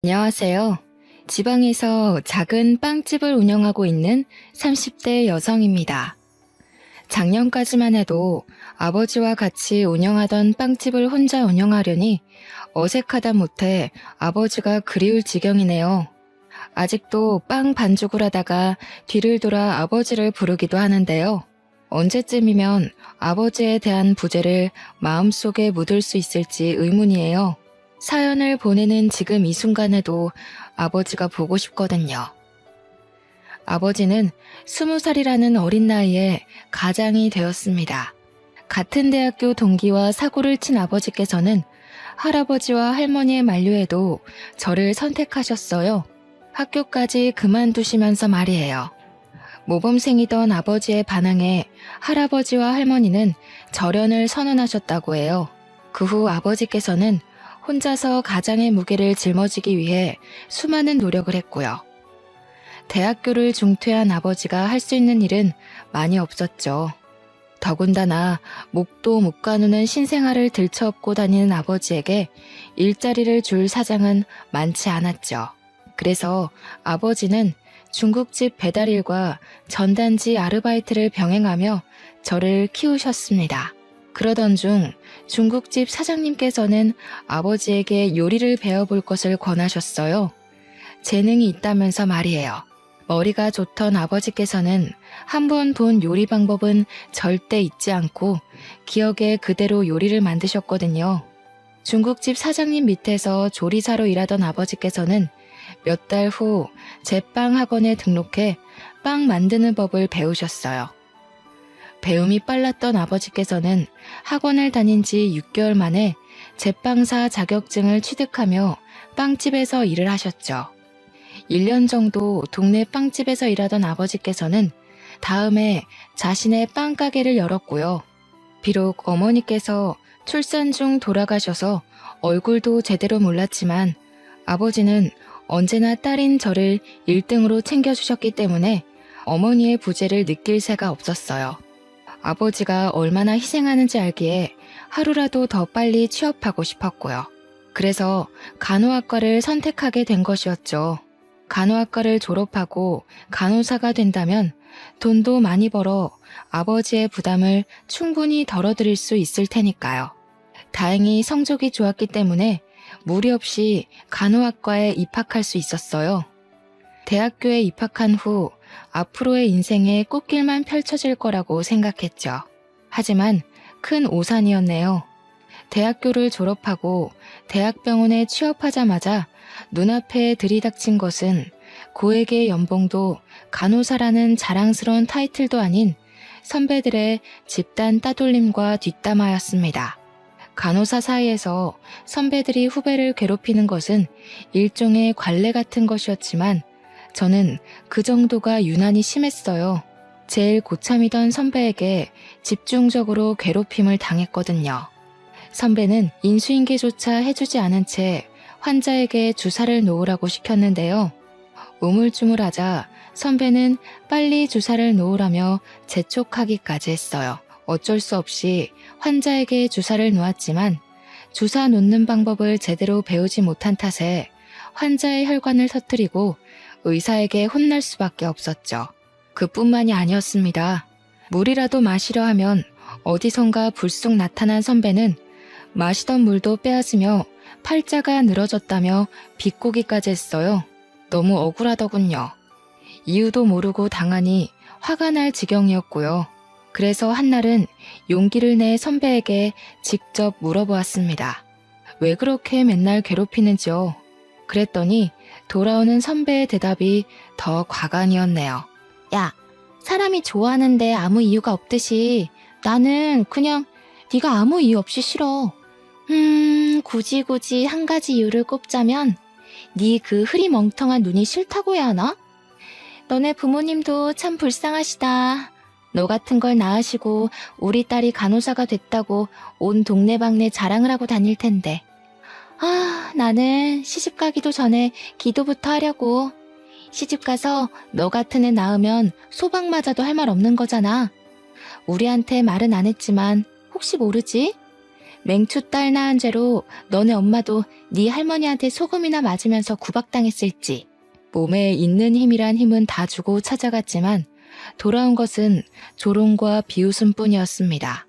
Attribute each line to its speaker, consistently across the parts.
Speaker 1: 안녕하세요. 지방에서 작은 빵집을 운영하고 있는 30대 여성입니다. 작년까지만 해도 아버지와 같이 운영하던 빵집을 혼자 운영하려니 어색하다 못해 아버지가 그리울 지경이네요. 아직도 빵 반죽을 하다가 뒤를 돌아 아버지를 부르기도 하는데요. 언제쯤이면 아버지에 대한 부재를 마음속에 묻을 수 있을지 의문이에요. 사연을 보내는 지금 이 순간에도 아버지가 보고 싶거든요. 아버지는 20살이라는 어린 나이에 가장이 되었습니다. 같은 대학교 동기와 사고를 친 아버지께서는 할아버지와 할머니의 만류에도 저를 선택하셨어요. 학교까지 그만두시면서 말이에요. 모범생이던 아버지의 반항에 할아버지와 할머니는 절연을 선언하셨다고 해요. 그 후 아버지께서는 혼자서 가장의 무게를 짊어지기 위해 수많은 노력을 했고요. 대학교를 중퇴한 아버지가 할 수 있는 일은 많이 없었죠. 더군다나 목도 못 가누는 신생아를 들쳐업고 다니는 아버지에게 일자리를 줄 사장은 많지 않았죠. 그래서 아버지는 중국집 배달일과 전단지 아르바이트를 병행하며 저를 키우셨습니다. 그러던 중 중국집 사장님께서는 아버지에게 요리를 배워볼 것을 권하셨어요. 재능이 있다면서 말이에요. 머리가 좋던 아버지께서는 한 번 본 요리 방법은 절대 잊지 않고 기억에 그대로 요리를 만드셨거든요. 중국집 사장님 밑에서 조리사로 일하던 아버지께서는 몇 달 후 제빵 학원에 등록해 빵 만드는 법을 배우셨어요. 배움이 빨랐던 아버지께서는 학원을 다닌 지 6개월 만에 제빵사 자격증을 취득하며 빵집에서 일을 하셨죠. 1년 정도 동네 빵집에서 일하던 아버지께서는 다음해 자신의 빵가게를 열었고요. 비록 어머니께서 출산 중 돌아가셔서 얼굴도 제대로 몰랐지만 아버지는 언제나 딸인 저를 1등으로 챙겨주셨기 때문에 어머니의 부재를 느낄 새가 없었어요. 아버지가 얼마나 희생하는지 알기에 하루라도 더 빨리 취업하고 싶었고요. 그래서 간호학과를 선택하게 된 것이었죠. 간호학과를 졸업하고 간호사가 된다면 돈도 많이 벌어 아버지의 부담을 충분히 덜어드릴 수 있을 테니까요. 다행히 성적이 좋았기 때문에 무리 없이 간호학과에 입학할 수 있었어요. 대학교에 입학한 후 앞으로의 인생에 꽃길만 펼쳐질 거라고 생각했죠. 하지만 큰 오산이었네요. 대학교를 졸업하고 대학병원에 취업하자마자 눈앞에 들이닥친 것은 고액의 연봉도 간호사라는 자랑스러운 타이틀도 아닌 선배들의 집단 따돌림과 뒷담화였습니다. 간호사 사이에서 선배들이 후배를 괴롭히는 것은 일종의 관례 같은 것이었지만 저는 그 정도가 유난히 심했어요. 제일 고참이던 선배에게 집중적으로 괴롭힘을 당했거든요. 선배는 인수인계조차 해주지 않은 채 환자에게 주사를 놓으라고 시켰는데요. 우물쭈물하자 선배는 빨리 주사를 놓으라며 재촉하기까지 했어요. 어쩔 수 없이 환자에게 주사를 놓았지만 주사 놓는 방법을 제대로 배우지 못한 탓에 환자의 혈관을 터뜨리고 의사에게 혼날 수밖에 없었죠. 그뿐만이 아니었습니다. 물이라도 마시려 하면 어디선가 불쑥 나타난 선배는 마시던 물도 빼앗으며 팔자가 늘어졌다며 비꼬기까지 했어요. 너무 억울하더군요. 이유도 모르고 당하니 화가 날 지경이었고요. 그래서 한날은 용기를 내 선배에게 직접 물어보았습니다. 왜 그렇게 맨날 괴롭히는지요? 그랬더니 돌아오는 선배의 대답이 더 과간이었네요. 야, 사람이 좋아하는데 아무 이유가 없듯이 나는 그냥 네가 아무 이유 없이 싫어. 굳이 한 가지 이유를 꼽자면 네 그 흐리멍텅한 눈이 싫다고 해야 하나? 너네 부모님도 참 불쌍하시다. 너 같은 걸 낳으시고 우리 딸이 간호사가 됐다고 온 동네방네 자랑을 하고 다닐 텐데. 나는 시집 가기도 전에 기도부터 하려고. 시집 가서 너 같은 애 낳으면 소방 맞아도 할 말 없는 거잖아. 우리한테 말은 안 했지만 혹시 모르지? 맹추 딸 낳은 죄로 너네 엄마도 네 할머니한테 소금이나 맞으면서 구박당했을지. 몸에 있는 힘이란 힘은 다 주고 찾아갔지만 돌아온 것은 조롱과 비웃음뿐이었습니다.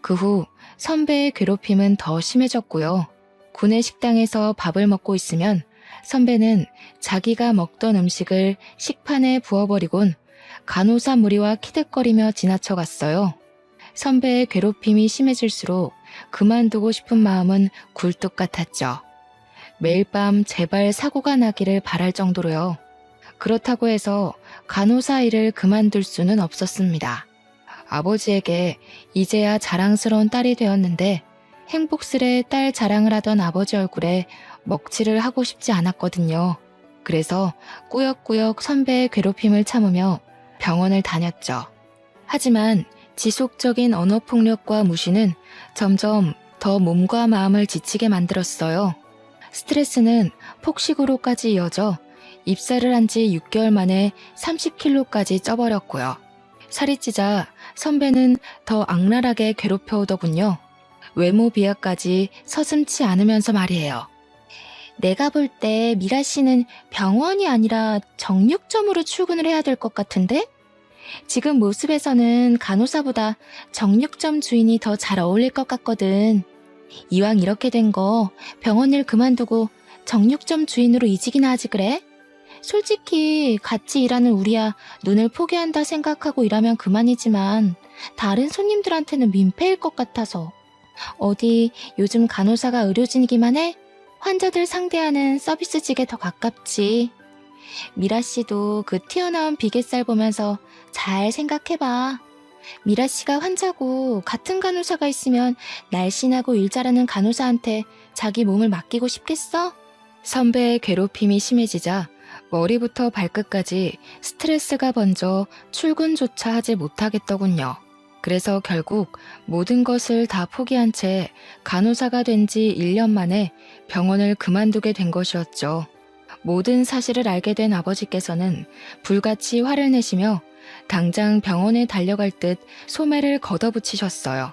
Speaker 1: 그 후 선배의 괴롭힘은 더 심해졌고요. 구내 식당에서 밥을 먹고 있으면 선배는 자기가 먹던 음식을 식판에 부어버리곤 간호사 무리와 키득거리며 지나쳐갔어요. 선배의 괴롭힘이 심해질수록 그만두고 싶은 마음은 굴뚝 같았죠. 매일 밤 제발 사고가 나기를 바랄 정도로요. 그렇다고 해서 간호사 일을 그만둘 수는 없었습니다. 아버지에게 이제야 자랑스러운 딸이 되었는데 행복스레 딸 자랑을 하던 아버지 얼굴에 먹칠을 하고 싶지 않았거든요. 그래서 꾸역꾸역 선배의 괴롭힘을 참으며 병원을 다녔죠. 하지만 지속적인 언어폭력과 무시는 점점 더 몸과 마음을 지치게 만들었어요. 스트레스는 폭식으로까지 이어져 입사를 한 지 6개월 만에 30kg까지 쪄버렸고요. 살이 찌자 선배는 더 악랄하게 괴롭혀오더군요. 외모 비하까지 서슴지 않으면서 말이에요. 내가 볼 때 미라 씨는 병원이 아니라 정육점으로 출근을 해야 될 것 같은데? 지금 모습에서는 간호사보다 정육점 주인이 더 잘 어울릴 것 같거든. 이왕 이렇게 된 거 병원 일 그만두고 정육점 주인으로 이직이나 하지 그래? 솔직히 같이 일하는 우리야 눈을 포기한다 생각하고 일하면 그만이지만 다른 손님들한테는 민폐일 것 같아서. 어디 요즘 간호사가 의료진이기만 해? 환자들 상대하는 서비스직에 더 가깝지. 미라 씨도 그 튀어나온 비계살 보면서 잘 생각해봐. 미라 씨가 환자고 같은 간호사가 있으면 날씬하고 일 잘하는 간호사한테 자기 몸을 맡기고 싶겠어? 선배의 괴롭힘이 심해지자 머리부터 발끝까지 스트레스가 번져 출근조차 하지 못하겠더군요. 그래서 결국 모든 것을 다 포기한 채 간호사가 된 지 1년 만에 병원을 그만두게 된 것이었죠. 모든 사실을 알게 된 아버지께서는 불같이 화를 내시며 당장 병원에 달려갈 듯 소매를 걷어붙이셨어요.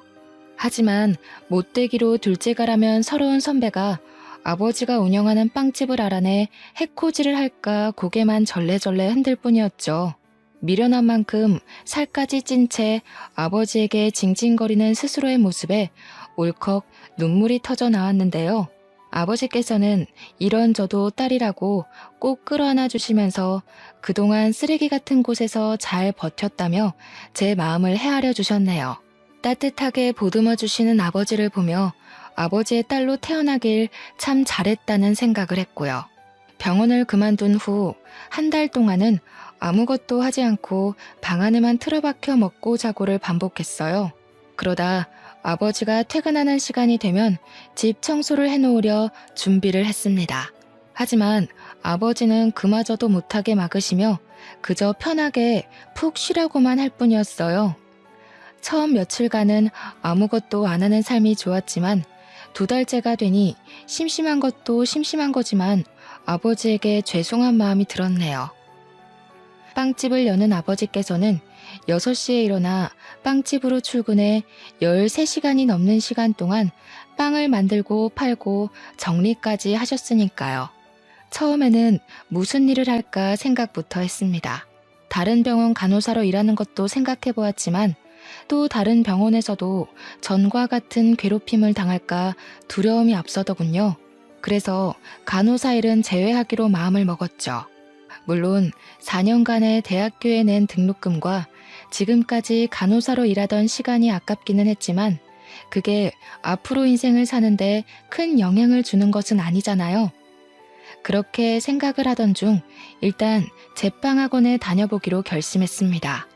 Speaker 1: 하지만 못되기로 둘째가라면 서러운 선배가 아버지가 운영하는 빵집을 알아내 해코지를 할까 고개만 절레절레 흔들 뿐이었죠. 미련한 만큼 살까지 찐 채 아버지에게 징징거리는 스스로의 모습에 울컥 눈물이 터져 나왔는데요. 아버지께서는 이런 저도 딸이라고 꼭 끌어안아 주시면서 그동안 쓰레기 같은 곳에서 잘 버텼다며 제 마음을 헤아려 주셨네요. 따뜻하게 보듬어 주시는 아버지를 보며 아버지의 딸로 태어나길 참 잘했다는 생각을 했고요. 병원을 그만둔 후 한 달 동안은 아무것도 하지 않고 방 안에만 틀어박혀 먹고 자고를 반복했어요. 그러다 아버지가 퇴근하는 시간이 되면 집 청소를 해놓으려 준비를 했습니다. 하지만 아버지는 그마저도 못하게 막으시며 그저 편하게 푹 쉬라고만 할 뿐이었어요. 처음 며칠간은 아무것도 안 하는 삶이 좋았지만 2달째가 되니 심심한 것도 심심한 거지만 아버지에게 죄송한 마음이 들었네요. 빵집을 여는 아버지께서는 6시에 일어나 빵집으로 출근해 13시간이 넘는 시간 동안 빵을 만들고 팔고 정리까지 하셨으니까요. 처음에는 무슨 일을 할까 생각부터 했습니다. 다른 병원 간호사로 일하는 것도 생각해 보았지만 또 다른 병원에서도 전과 같은 괴롭힘을 당할까 두려움이 앞서더군요. 그래서 간호사 일은 제외하기로 마음을 먹었죠. 물론 4년간의 대학교에 낸 등록금과 지금까지 간호사로 일하던 시간이 아깝기는 했지만 그게 앞으로 인생을 사는데 큰 영향을 주는 것은 아니잖아요. 그렇게 생각을 하던 중 일단 제빵학원에 다녀보기로 결심했습니다.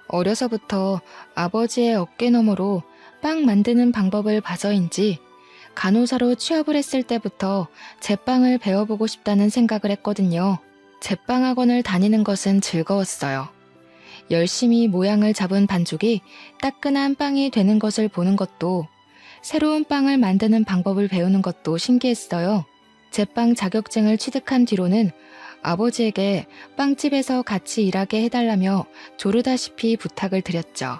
Speaker 1: 어려서부터 아버지의 어깨 너머로 빵 만드는 방법을 봐서인지 간호사로 취업을 했을 때부터 제빵을 배워보고 싶다는 생각을 했거든요. 제빵학원을 다니는 것은 즐거웠어요. 열심히 모양을 잡은 반죽이 따끈한 빵이 되는 것을 보는 것도, 새로운 빵을 만드는 방법을 배우는 것도 신기했어요. 제빵 자격증을 취득한 뒤로는 아버지에게 빵집에서 같이 일하게 해달라며 조르다시피 부탁을 드렸죠.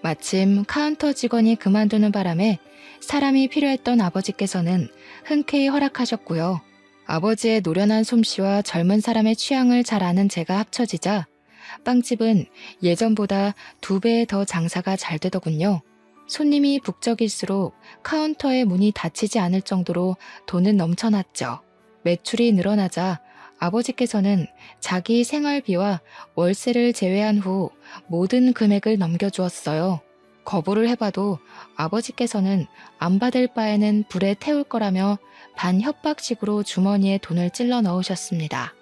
Speaker 1: 마침 카운터 직원이 그만두는 바람에 사람이 필요했던 아버지께서는 흔쾌히 허락하셨고요. 아버지의 노련한 솜씨와 젊은 사람의 취향을 잘 아는 제가 합쳐지자 빵집은 예전보다 2배 더 장사가 잘 되더군요. 손님이 북적일수록 카운터의 문이 닫히지 않을 정도로 돈은 넘쳐났죠. 매출이 늘어나자 아버지께서는 자기 생활비와 월세를 제외한 후 모든 금액을 넘겨주었어요. 거부를 해봐도 아버지께서는 안 받을 바에는 불에 태울 거라며 반협박식으로 주머니에 돈을 찔러 넣으셨습니다.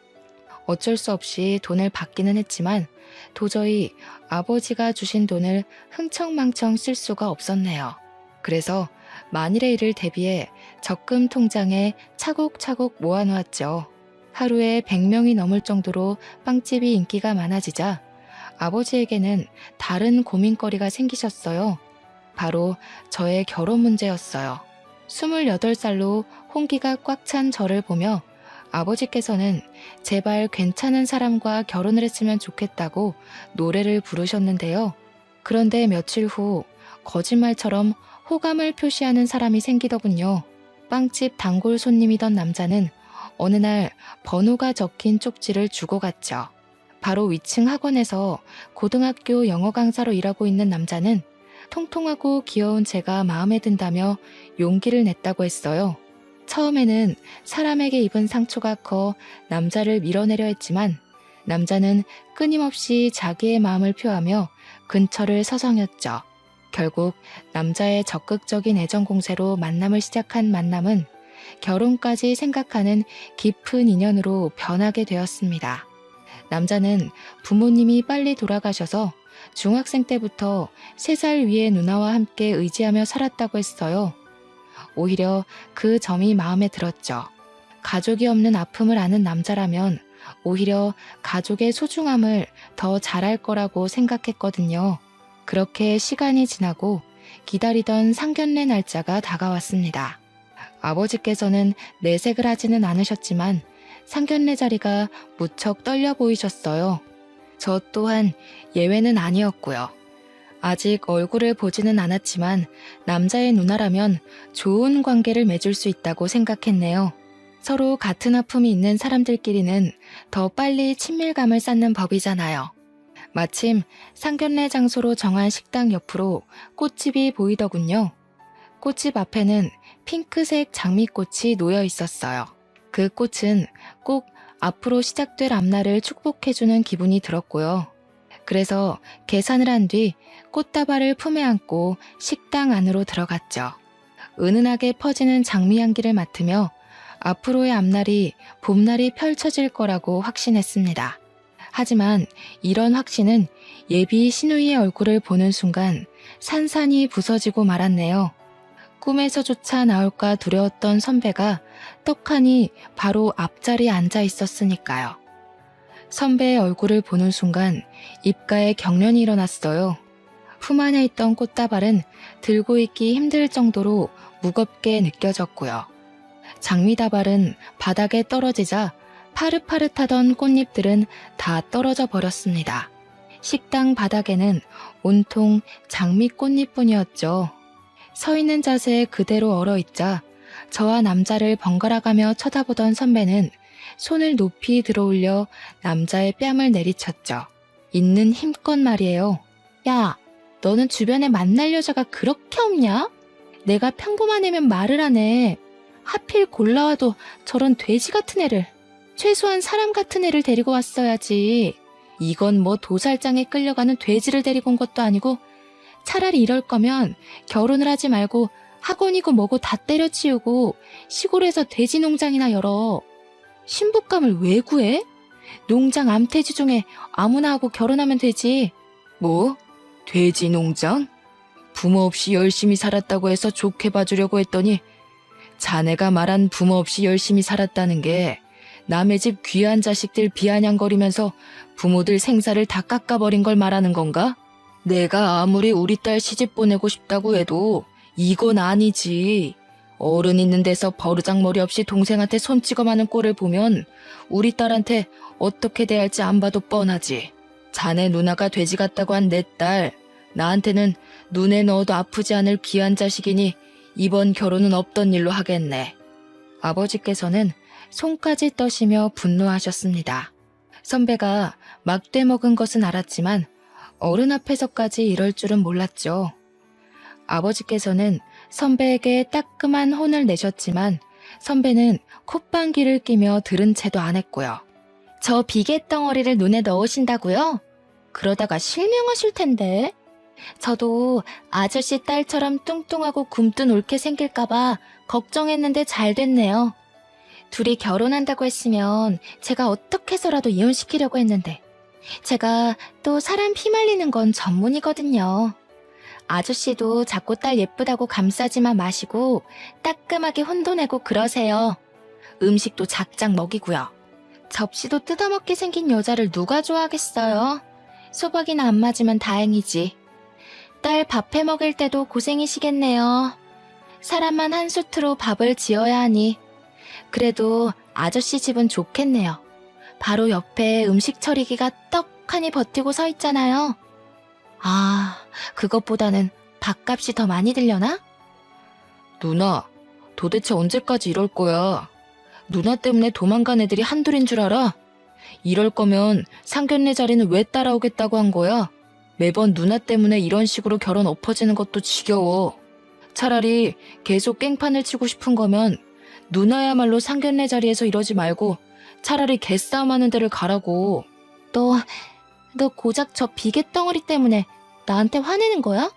Speaker 1: 어쩔 수 없이 돈을 받기는 했지만 도저히 아버지가 주신 돈을 흥청망청 쓸 수가 없었네요. 그래서 만일의 일을 대비해 적금 통장에 차곡차곡 모아놓았죠. 하루에 100명이 넘을 정도로 빵집이 인기가 많아지자 아버지에게는 다른 고민거리가 생기셨어요. 바로 저의 결혼 문제였어요. 28살로 홍기가 꽉 찬 저를 보며 아버지께서는 제발 괜찮은 사람과 결혼을 했으면 좋겠다고 노래를 부르셨는데요. 그런데 며칠 후 거짓말처럼 호감을 표시하는 사람이 생기더군요. 빵집 단골 손님이던 남자는 어느 날 번호가 적힌 쪽지를 주고 갔죠. 바로 위층 학원에서 고등학교 영어 강사로 일하고 있는 남자는 통통하고 귀여운 제가 마음에 든다며 용기를 냈다고 했어요. 처음에는 사람에게 입은 상처가 커 남자를 밀어내려 했지만 남자는 끊임없이 자기의 마음을 표하며 근처를 서성였죠. 결국 남자의 적극적인 애정 공세로 만남을 시작한 만남은 결혼까지 생각하는 깊은 인연으로 변하게 되었습니다. 남자는 부모님이 빨리 돌아가셔서 중학생 때부터 3살 위의 누나와 함께 의지하며 살았다고 했어요. 오히려 그 점이 마음에 들었죠. 가족이 없는 아픔을 아는 남자라면 오히려 가족의 소중함을 더 잘할 거라고 생각했거든요. 그렇게 시간이 지나고 기다리던 상견례 날짜가 다가왔습니다. 아버지께서는 내색을 하지는 않으셨지만 상견례 자리가 무척 떨려 보이셨어요. 저 또한 예외는 아니었고요. 아직 얼굴을 보지는 않았지만 남자의 누나라면 좋은 관계를 맺을 수 있다고 생각했네요. 서로 같은 아픔이 있는 사람들끼리는 더 빨리 친밀감을 쌓는 법이잖아요. 마침 상견례 장소로 정한 식당 옆으로 꽃집이 보이더군요. 꽃집 앞에는 핑크색 장미꽃이 놓여 있었어요. 그 꽃은 꼭 앞으로 시작될 앞날을 축복해주는 기분이 들었고요. 그래서 계산을 한 뒤 꽃다발을 품에 안고 식당 안으로 들어갔죠. 은은하게 퍼지는 장미 향기를 맡으며 앞으로의 앞날이 봄날이 펼쳐질 거라고 확신했습니다. 하지만 이런 확신은 예비 신우이의 얼굴을 보는 순간 산산이 부서지고 말았네요. 꿈에서조차 나올까 두려웠던 선배가 떡하니 바로 앞자리에 앉아 있었으니까요. 선배의 얼굴을 보는 순간 입가에 경련이 일어났어요. 품 안에 있던 꽃다발은 들고 있기 힘들 정도로 무겁게 느껴졌고요. 장미다발은 바닥에 떨어지자 파릇파릇하던 꽃잎들은 다 떨어져 버렸습니다. 식당 바닥에는 온통 장미 꽃잎뿐이었죠. 서 있는 자세에 그대로 얼어있자 저와 남자를 번갈아가며 쳐다보던 선배는 손을 높이 들어올려 남자의 뺨을 내리쳤죠. 있는 힘껏 말이에요. 야, 너는 주변에 만날 여자가 그렇게 없냐? 내가 평범한 애면 말을 하네. 하필 골라와도 저런 돼지 같은 애를. 최소한 사람 같은 애를 데리고 왔어야지. 이건 뭐 도살장에 끌려가는 돼지를 데리고 온 것도 아니고 차라리 이럴 거면 결혼을 하지 말고 학원이고 뭐고 다 때려치우고 시골에서 돼지 농장이나 열어. 신부감을 왜 구해? 농장 암태지 중에 아무나 하고 결혼하면 되지. 뭐? 돼지 농장? 부모 없이 열심히 살았다고 해서 좋게 봐주려고 했더니 자네가 말한 부모 없이 열심히 살았다는 게 남의 집 귀한 자식들 비아냥거리면서 부모들 생사를 다 깎아버린 걸 말하는 건가? 내가 아무리 우리 딸 시집 보내고 싶다고 해도 이건 아니지. 어른 있는 데서 버르장머리 없이 동생한테 손찌검하는 꼴을 보면 우리 딸한테 어떻게 대할지 안 봐도 뻔하지. 자네 누나가 돼지 같다고 한 내 딸, 나한테는 눈에 넣어도 아프지 않을 귀한 자식이니 이번 결혼은 없던 일로 하겠네. 아버지께서는 손까지 떠시며 분노하셨습니다. 선배가 막대 먹은 것은 알았지만 어른 앞에서까지 이럴 줄은 몰랐죠. 아버지께서는 선배에게 따끔한 혼을 내셨지만 선배는 콧방귀를 끼며 들은 채도 안 했고요. 저 비계덩어리를 눈에 넣으신다고요? 그러다가 실명하실 텐데. 저도 아저씨 딸처럼 뚱뚱하고 굼뜬 옳게 생길까봐 걱정했는데 잘 됐네요. 둘이 결혼한다고 했으면 제가 어떻게 해서라도 이혼시키려고 했는데 제가 또 사람 피말리는 건 전문이거든요. 아저씨도 자꾸 딸 예쁘다고 감싸지만 마시고 따끔하게 혼도 내고 그러세요. 음식도 작작 먹이고요. 접시도 뜯어먹게 생긴 여자를 누가 좋아하겠어요? 소박이나 안 맞으면 다행이지. 딸 밥 해먹일 때도 고생이시겠네요. 사람만 한 수트로 밥을 지어야 하니. 그래도 아저씨 집은 좋겠네요. 바로 옆에 음식 처리기가 떡하니 버티고 서 있잖아요. 아, 그것보다는 밥값이 더 많이 들려나? 누나, 도대체 언제까지 이럴 거야? 누나 때문에 도망간 애들이 한둘인 줄 알아? 이럴 거면 상견례 자리는 왜 따라오겠다고 한 거야? 매번 누나 때문에 이런 식으로 결혼 엎어지는 것도 지겨워. 차라리 계속 깽판을 치고 싶은 거면 누나야말로 상견례 자리에서 이러지 말고 차라리 개싸움하는 데를 가라고. 너 고작 저 비계덩어리 때문에 나한테 화내는 거야?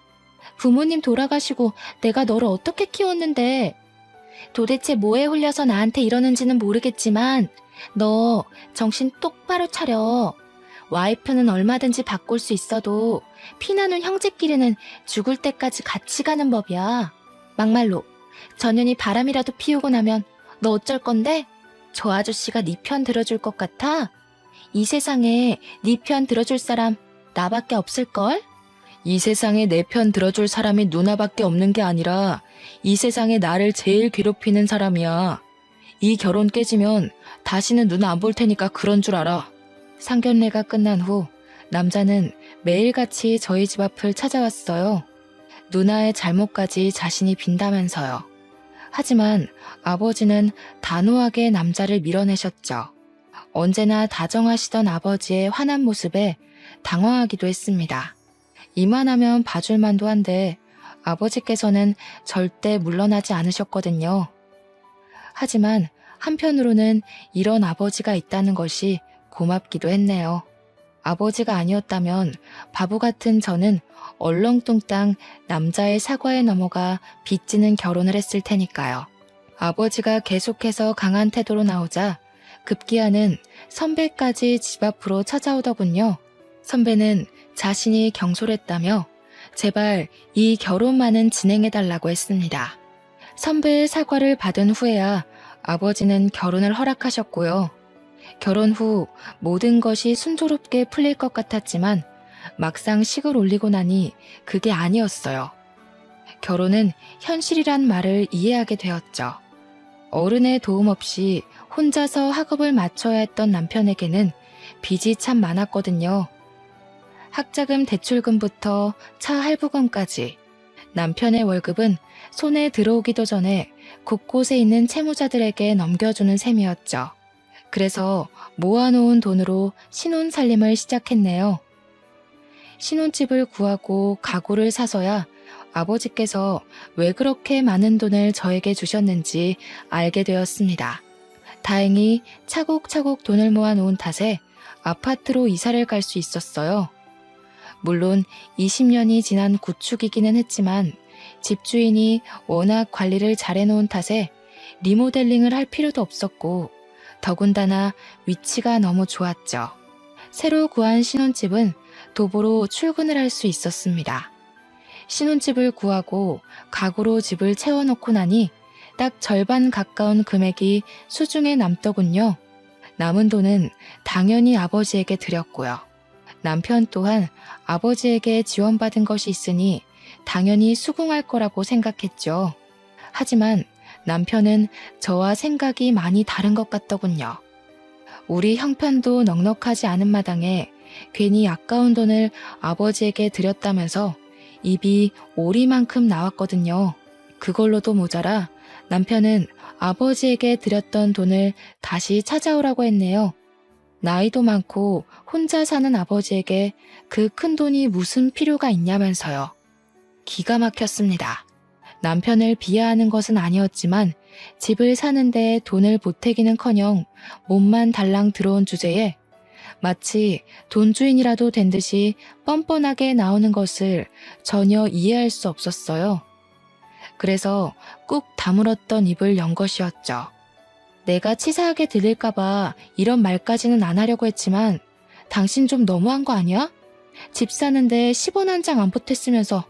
Speaker 1: 부모님 돌아가시고 내가 너를 어떻게 키웠는데. 도대체 뭐에 홀려서 나한테 이러는지는 모르겠지만 너 정신 똑바로 차려. 와이프는 얼마든지 바꿀 수 있어도 피나는 형제끼리는 죽을 때까지 같이 가는 법이야. 막말로 전현이 바람이라도 피우고 나면 너 어쩔 건데? 저 아저씨가 네 편 들어줄 것 같아? 이 세상에 네 편 들어줄 사람 나밖에 없을걸? 이 세상에 내 편 들어줄 사람이 누나밖에 없는 게 아니라 이 세상에 나를 제일 괴롭히는 사람이야. 이 결혼 깨지면 다시는 누나 안 볼 테니까 그런 줄 알아. 상견례가 끝난 후 남자는 매일같이 저희 집 앞을 찾아왔어요. 누나의 잘못까지 자신이 빈다면서요. 하지만 아버지는 단호하게 남자를 밀어내셨죠. 언제나 다정하시던 아버지의 환한 모습에 당황하기도 했습니다. 이만하면 봐줄만도 한데 아버지께서는 절대 물러나지 않으셨거든요. 하지만 한편으로는 이런 아버지가 있다는 것이 고맙기도 했네요. 아버지가 아니었다면 바보 같은 저는 얼렁뚱땅 남자의 사과에 넘어가 빚지는 결혼을 했을 테니까요. 아버지가 계속해서 강한 태도로 나오자 급기야는 선배까지 집 앞으로 찾아오더군요. 선배는 자신이 경솔했다며 제발 이 결혼만은 진행해달라고 했습니다. 선배의 사과를 받은 후에야 아버지는 결혼을 허락하셨고요. 결혼 후 모든 것이 순조롭게 풀릴 것 같았지만 막상 식을 올리고 나니 그게 아니었어요. 결혼은 현실이란 말을 이해하게 되었죠. 어른의 도움 없이 혼자서 학업을 마쳐야 했던 남편에게는 빚이 참 많았거든요. 학자금 대출금부터 차 할부금까지 남편의 월급은 손에 들어오기도 전에 곳곳에 있는 채무자들에게 넘겨주는 셈이었죠. 그래서 모아놓은 돈으로 신혼살림을 시작했네요. 신혼집을 구하고 가구를 사서야 아버지께서 왜 그렇게 많은 돈을 저에게 주셨는지 알게 되었습니다. 다행히 차곡차곡 돈을 모아놓은 탓에 아파트로 이사를 갈 수 있었어요. 물론 20년이 지난 구축이기는 했지만 집주인이 워낙 관리를 잘해놓은 탓에 리모델링을 할 필요도 없었고 더군다나 위치가 너무 좋았죠. 새로 구한 신혼집은 도보로 출근을 할 수 있었습니다. 신혼집을 구하고 가구로 집을 채워놓고 나니 딱 절반 가까운 금액이 수중에 남더군요. 남은 돈은 당연히 아버지에게 드렸고요. 남편 또한 아버지에게 지원받은 것이 있으니 당연히 수긍할 거라고 생각했죠. 하지만 남편은 저와 생각이 많이 다른 것 같더군요. 우리 형편도 넉넉하지 않은 마당에 괜히 아까운 돈을 아버지에게 드렸다면서 입이 오리만큼 나왔거든요. 그걸로도 모자라 남편은 아버지에게 드렸던 돈을 다시 찾아오라고 했네요. 나이도 많고 혼자 사는 아버지에게 그 큰 돈이 무슨 필요가 있냐면서요. 기가 막혔습니다. 남편을 비하하는 것은 아니었지만 집을 사는데 돈을 보태기는커녕 몸만 달랑 들어온 주제에 마치 돈주인이라도 된 듯이 뻔뻔하게 나오는 것을 전혀 이해할 수 없었어요. 그래서 꾹 다물었던 입을 연 것이었죠. 내가 치사하게 들릴까봐 이런 말까지는 안 하려고 했지만 당신 좀 너무한 거 아니야? 집 사는데 10원 한 장 안 보탰으면서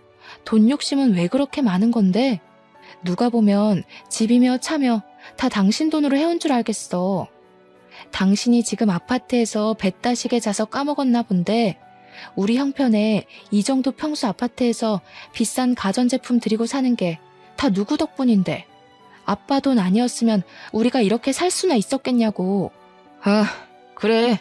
Speaker 1: 돈 욕심은 왜 그렇게 많은 건데? 누가 보면 집이며 차며 다 당신 돈으로 해온 줄 알겠어. 당신이 지금 아파트에서 배따시게 자서 까먹었나 본데 우리 형편에 이 정도 평수 아파트에서 비싼 가전제품 들이고 사는 게 다 누구 덕분인데 아빠 돈 아니었으면 우리가 이렇게 살 수나 있었겠냐고. 아, 그래.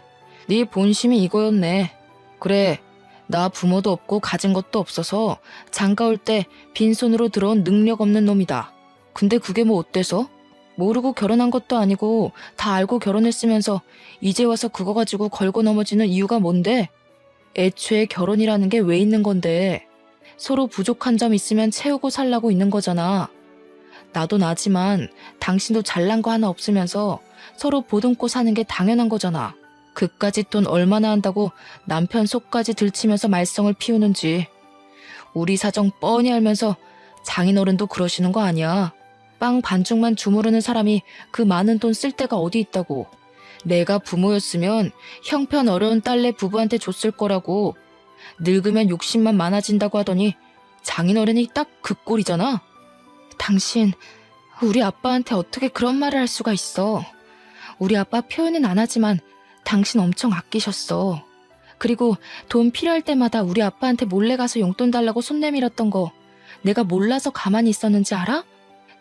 Speaker 1: 네 본심이 이거였네. 그래. 나 부모도 없고 가진 것도 없어서 장가 올 때 빈손으로 들어온 능력 없는 놈이다. 근데 그게 뭐 어때서? 모르고 결혼한 것도 아니고 다 알고 결혼했으면서 이제 와서 그거 가지고 걸고 넘어지는 이유가 뭔데? 애초에 결혼이라는 게 왜 있는 건데? 서로 부족한 점 있으면 채우고 살라고 있는 거잖아. 나도 나지만 당신도 잘난 거 하나 없으면서 서로 보듬고 사는 게 당연한 거잖아. 그까짓 돈 얼마나 한다고 남편 속까지 들치면서 말썽을 피우는지. 우리 사정 뻔히 알면서 장인어른도 그러시는 거 아니야. 빵 반죽만 주무르는 사람이 그 많은 돈 쓸 데가 어디 있다고. 내가 부모였으면 형편 어려운 딸내 부부한테 줬을 거라고. 늙으면 욕심만 많아진다고 하더니 장인어른이 딱 그 꼴이잖아. 당신, 우리 아빠한테 어떻게 그런 말을 할 수가 있어. 우리 아빠 표현은 안 하지만 당신 엄청 아끼셨어. 그리고 돈 필요할 때마다 우리 아빠한테 몰래 가서 용돈 달라고 손 내밀었던 거 내가 몰라서 가만히 있었는지 알아?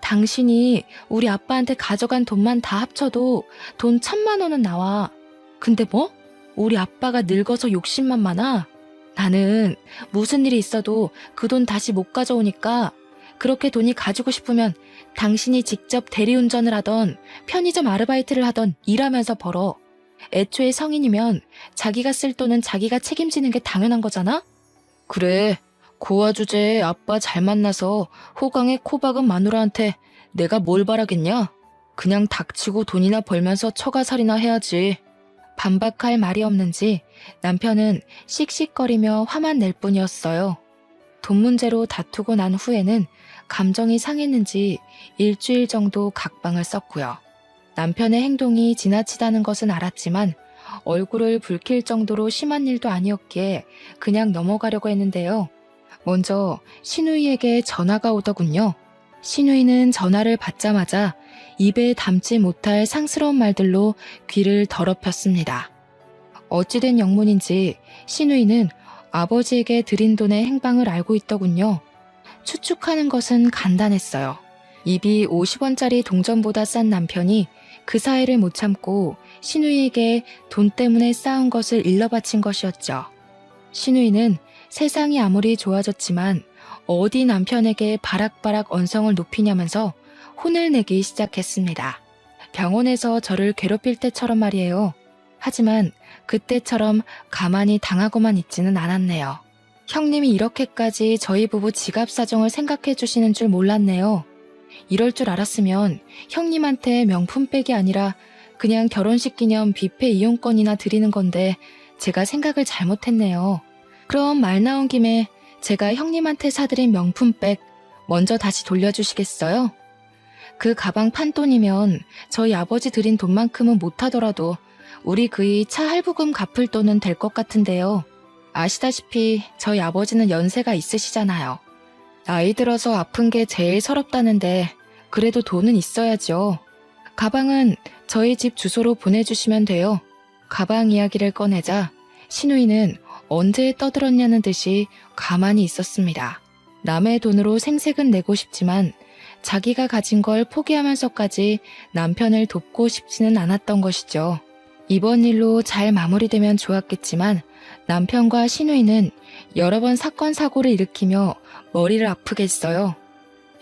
Speaker 1: 당신이 우리 아빠한테 가져간 돈만 다 합쳐도 돈 1,000만 원은 나와. 근데 뭐? 우리 아빠가 늙어서 욕심만 많아? 나는 무슨 일이 있어도 그 돈 다시 못 가져오니까 그렇게 돈이 가지고 싶으면 당신이 직접 대리운전을 하던 편의점 아르바이트를 하던 일하면서 벌어. 애초에 성인이면 자기가 쓸 돈은 자기가 책임지는 게 당연한 거잖아? 그래, 고아 주제에 아빠 잘 만나서 호강에 코 박은 마누라한테 내가 뭘 바라겠냐? 그냥 닥치고 돈이나 벌면서 처가살이나 해야지. 반박할 말이 없는지 남편은 씩씩거리며 화만 낼 뿐이었어요. 돈 문제로 다투고 난 후에는 감정이 상했는지 일주일 정도 각방을 썼고요. 남편의 행동이 지나치다는 것은 알았지만 얼굴을 붉힐 정도로 심한 일도 아니었기에 그냥 넘어가려고 했는데요. 먼저 신우이에게 전화가 오더군요. 신우이는 전화를 받자마자 입에 담지 못할 상스러운 말들로 귀를 더럽혔습니다. 어찌된 영문인지 신우이는 아버지에게 드린 돈의 행방을 알고 있더군요. 추측하는 것은 간단했어요. 입이 50원짜리 동전보다 싼 남편이 그 사이를 못 참고 신우이에게 돈 때문에 싸운 것을 일러 바친 것이었죠. 신우이는 세상이 아무리 좋아졌지만 어디 남편에게 바락바락 언성을 높이냐면서 혼을 내기 시작했습니다. 병원에서 저를 괴롭힐 때처럼 말이에요. 하지만 그때처럼 가만히 당하고만 있지는 않았네요. 형님이 이렇게까지 저희 부부 지갑 사정을 생각해 주시는 줄 몰랐네요. 이럴 줄 알았으면 형님한테 명품백이 아니라 그냥 결혼식 기념 뷔페 이용권이나 드리는 건데 제가 생각을 잘못했네요. 그럼 말 나온 김에 제가 형님한테 사드린 명품백 먼저 다시 돌려주시겠어요? 그 가방 판돈이면 저희 아버지 드린 돈만큼은 못하더라도 우리 그이 차 할부금 갚을 돈은 될 것 같은데요. 아시다시피 저희 아버지는 연세가 있으시잖아요. 나이 들어서 아픈 게 제일 서럽다는데 그래도 돈은 있어야죠. 가방은 저희 집 주소로 보내주시면 돼요. 가방 이야기를 꺼내자 신우이는 언제 떠들었냐는 듯이 가만히 있었습니다. 남의 돈으로 생색은 내고 싶지만 자기가 가진 걸 포기하면서까지 남편을 돕고 싶지는 않았던 것이죠. 이번 일로 잘 마무리되면 좋았겠지만 남편과 신우이는 여러 번 사건 사고를 일으키며 머리를 아프게 했어요.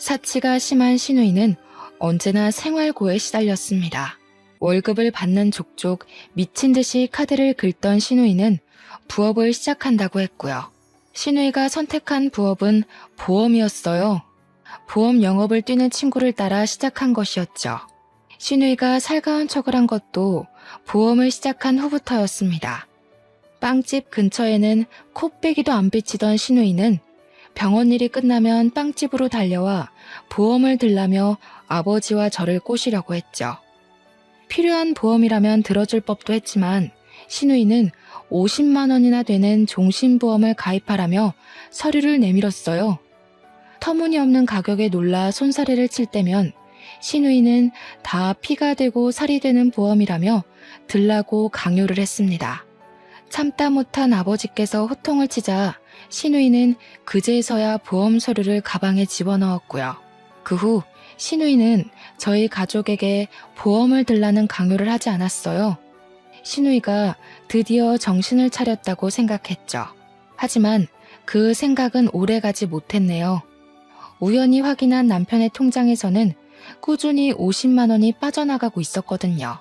Speaker 1: 사치가 심한 시누이는 언제나 생활고에 시달렸습니다. 월급을 받는 족족 미친 듯이 카드를 긁던 시누이는 부업을 시작한다고 했고요. 시누이가 선택한 부업은 보험이었어요. 보험 영업을 뛰는 친구를 따라 시작한 것이었죠. 시누이가 살가운 척을 한 것도 보험을 시작한 후부터였습니다. 빵집 근처에는 코빼기도 안 비치던 시누이는 병원 일이 끝나면 빵집으로 달려와 보험을 들라며 아버지와 저를 꼬시려고 했죠. 필요한 보험이라면 들어줄 법도 했지만 시누이는 50만 원이나 되는 종신보험을 가입하라며 서류를 내밀었어요. 터무니없는 가격에 놀라 손사래를 칠 때면 시누이는 다 피가 되고 살이 되는 보험이라며 들라고 강요를 했습니다. 참다 못한 아버지께서 호통을 치자 시누이는 그제서야 보험 서류를 가방에 집어넣었고요. 그 후 시누이는 저희 가족에게 보험을 들라는 강요를 하지 않았어요. 시누이가 드디어 정신을 차렸다고 생각했죠. 하지만 그 생각은 오래가지 못했네요. 우연히 확인한 남편의 통장에서는 꾸준히 50만 원이 빠져나가고 있었거든요.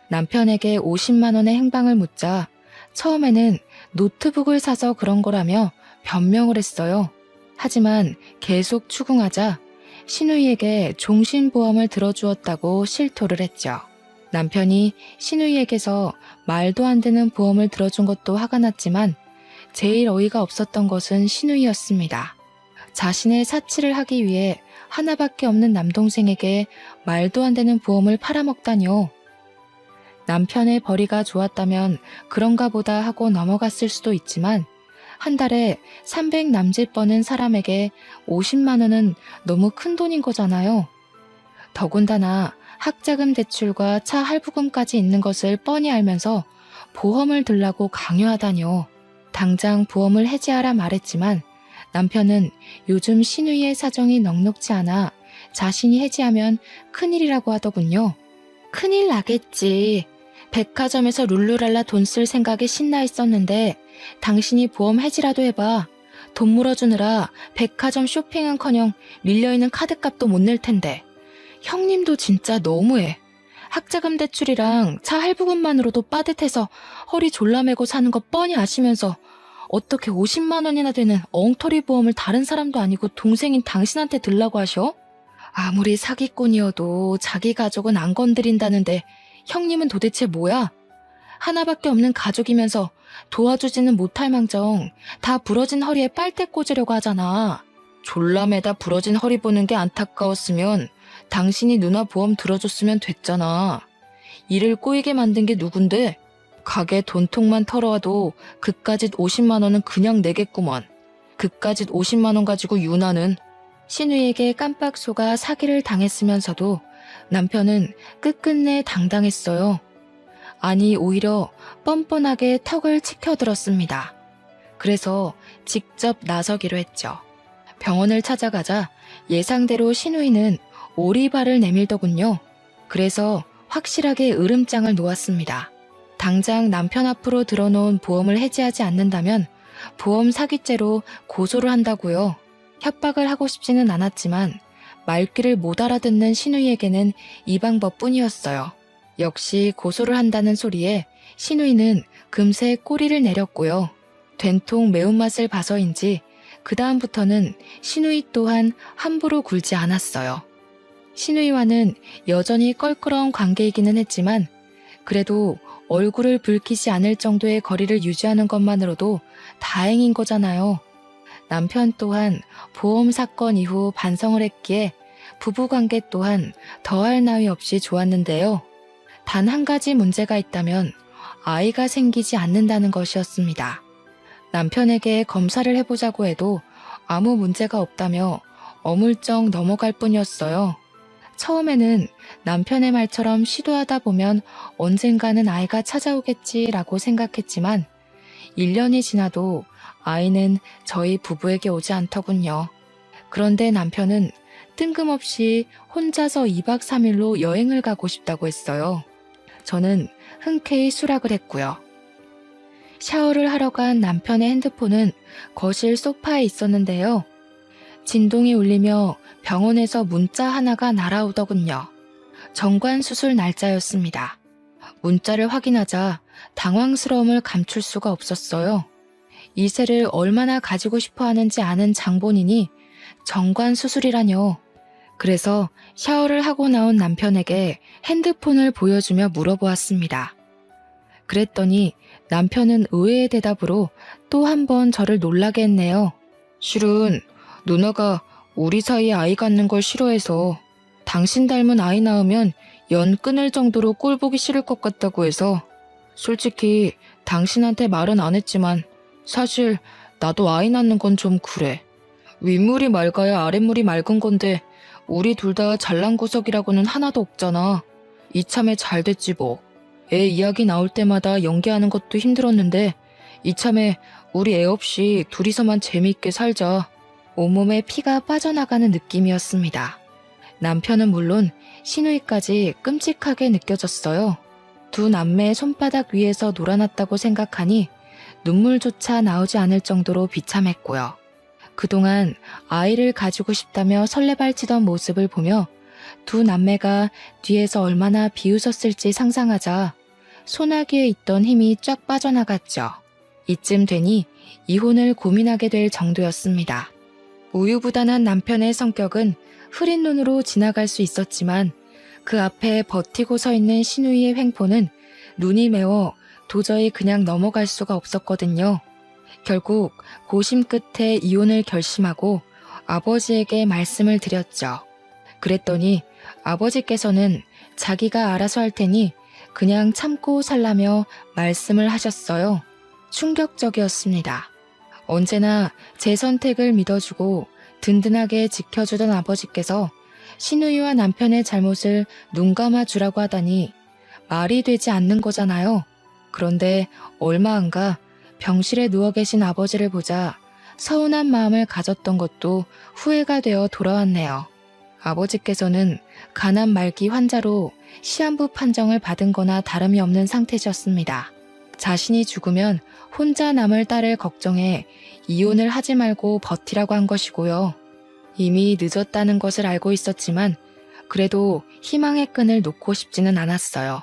Speaker 1: 남편에게 50만 원의 행방을 묻자 처음에는 노트북을 사서 그런 거라며 변명을 했어요. 하지만 계속 추궁하자 시누이에게 종신보험을 들어주었다고 실토를 했죠. 남편이 시누이에게서 말도 안 되는 보험을 들어준 것도 화가 났지만 제일 어이가 없었던 것은 시누이였습니다. 자신의 사치를 하기 위해 하나밖에 없는 남동생에게 말도 안 되는 보험을 팔아먹다니요. 남편의 벌이가 좋았다면 그런가 보다 하고 넘어갔을 수도 있지만 한 달에 300 남짓 버는 사람에게 50만 원은 너무 큰 돈인 거잖아요. 더군다나 학자금 대출과 차 할부금까지 있는 것을 뻔히 알면서 보험을 들라고 강요하다니요. 당장 보험을 해지하라 말했지만 남편은 요즘 시누이의 사정이 넉넉지 않아 자신이 해지하면 큰일이라고 하더군요. 큰일 나겠지. 백화점에서 룰루랄라 돈 쓸 생각에 신나 있었는데 당신이 보험 해지라도 해봐. 돈 물어주느라 백화점 쇼핑은커녕 밀려있는 카드값도 못 낼 텐데. 형님도 진짜 너무해. 학자금 대출이랑 차 할부금만으로도 빠듯해서 허리 졸라매고 사는 거 뻔히 아시면서 어떻게 50만 원이나 되는 엉터리 보험을 다른 사람도 아니고 동생인 당신한테 들라고 하셔? 아무리 사기꾼이어도 자기 가족은 안 건드린다는데 형님은 도대체 뭐야? 하나밖에 없는 가족이면서 도와주지는 못할 망정 다 부러진 허리에 빨대 꽂으려고 하잖아. 졸라매다 부러진 허리 보는 게 안타까웠으면 당신이 누나 보험 들어줬으면 됐잖아. 일을 꼬이게 만든 게 누군데? 가게 돈통만 털어와도 그까짓 50만 원은 그냥 내겠구먼. 그까짓 50만 원 가지고 유나는. 시누이에게 깜빡 속아 사기를 당했으면서도 남편은 끝끝내 당당했어요. 아니 오히려 뻔뻔하게 턱을 치켜들었습니다. 그래서 직접 나서기로 했죠. 병원을 찾아가자 예상대로 시누이는 오리발을 내밀더군요. 그래서 확실하게 으름장을 놓았습니다. 당장 남편 앞으로 들어놓은 보험을 해지하지 않는다면 보험 사기죄로 고소를 한다고요. 협박을 하고 싶지는 않았지만 말귀를 못 알아듣는 시누이에게는 이 방법뿐이었어요. 역시 고소를 한다는 소리에 시누이는 금세 꼬리를 내렸고요. 된통 매운맛을 봐서인지 그 다음부터는 시누이 또한 함부로 굴지 않았어요. 시누이와는 여전히 껄끄러운 관계이기는 했지만 그래도 얼굴을 붉히지 않을 정도의 거리를 유지하는 것만으로도 다행인 거잖아요. 남편 또한 보험 사건 이후 반성을 했기에 부부관계 또한 더할 나위 없이 좋았는데요. 단 한 가지 문제가 있다면 아이가 생기지 않는다는 것이었습니다. 남편에게 검사를 해보자고 해도 아무 문제가 없다며 어물쩍 넘어갈 뿐이었어요. 처음에는 남편의 말처럼 시도하다 보면 언젠가는 아이가 찾아오겠지라고 생각했지만 1년이 지나도 아이는 저희 부부에게 오지 않더군요. 그런데 남편은 뜬금없이 혼자서 2박 3일로 여행을 가고 싶다고 했어요. 저는 흔쾌히 수락을 했고요. 샤워를 하러 간 남편의 핸드폰은 거실 소파에 있었는데요. 진동이 울리며 병원에서 문자 하나가 날아오더군요. 정관 수술 날짜였습니다. 문자를 확인하자 당황스러움을 감출 수가 없었어요. 이세를 얼마나 가지고 싶어 하는지 아는 장본인이 정관 수술이라뇨. 그래서 샤워를 하고 나온 남편에게 핸드폰을 보여주며 물어보았습니다. 그랬더니 남편은 의외의 대답으로 또 한 번 저를 놀라게 했네요. 실은 누나가 우리 사이에 아이 갖는 걸 싫어해서 당신 닮은 아이 낳으면 연 끊을 정도로 꼴 보기 싫을 것 같다고 해서 솔직히 당신한테 말은 안 했지만 사실 나도 아이 낳는 건 좀 그래. 윗물이 맑아야 아랫물이 맑은 건데 우리 둘 다 잘난 구석이라고는 하나도 없잖아. 이참에 잘 됐지 뭐. 애 이야기 나올 때마다 연기하는 것도 힘들었는데 이참에 우리 애 없이 둘이서만 재미있게 살자. 온몸에 피가 빠져나가는 느낌이었습니다. 남편은 물론 시누이까지 끔찍하게 느껴졌어요. 두 남매의 손바닥 위에서 놀아났다고 생각하니 눈물조차 나오지 않을 정도로 비참했고요. 그동안 아이를 가지고 싶다며 설레발치던 모습을 보며 두 남매가 뒤에서 얼마나 비웃었을지 상상하자 소나기에 있던 힘이 쫙 빠져나갔죠. 이쯤 되니 이혼을 고민하게 될 정도였습니다. 우유부단한 남편의 성격은 흐린 눈으로 지나갈 수 있었지만 그 앞에 버티고 서 있는 시누이의 횡포는 눈이 매워 도저히 그냥 넘어갈 수가 없었거든요. 결국 고심 끝에 이혼을 결심하고 아버지에게 말씀을 드렸죠. 그랬더니 아버지께서는 자기가 알아서 할 테니 그냥 참고 살라며 말씀을 하셨어요. 충격적이었습니다. 언제나 제 선택을 믿어주고 든든하게 지켜주던 아버지께서 시누이와 남편의 잘못을 눈감아 주라고 하다니 말이 되지 않는 거잖아요. 그런데 얼마 안 가 병실에 누워 계신 아버지를 보자 서운한 마음을 가졌던 것도 후회가 되어 돌아왔네요. 아버지께서는 간암 말기 환자로 시한부 판정을 받은 거나 다름이 없는 상태셨습니다. 자신이 죽으면 혼자 남을 딸을 걱정해 이혼을 하지 말고 버티라고 한 것이고요. 이미 늦었다는 것을 알고 있었지만 그래도 희망의 끈을 놓고 싶지는 않았어요.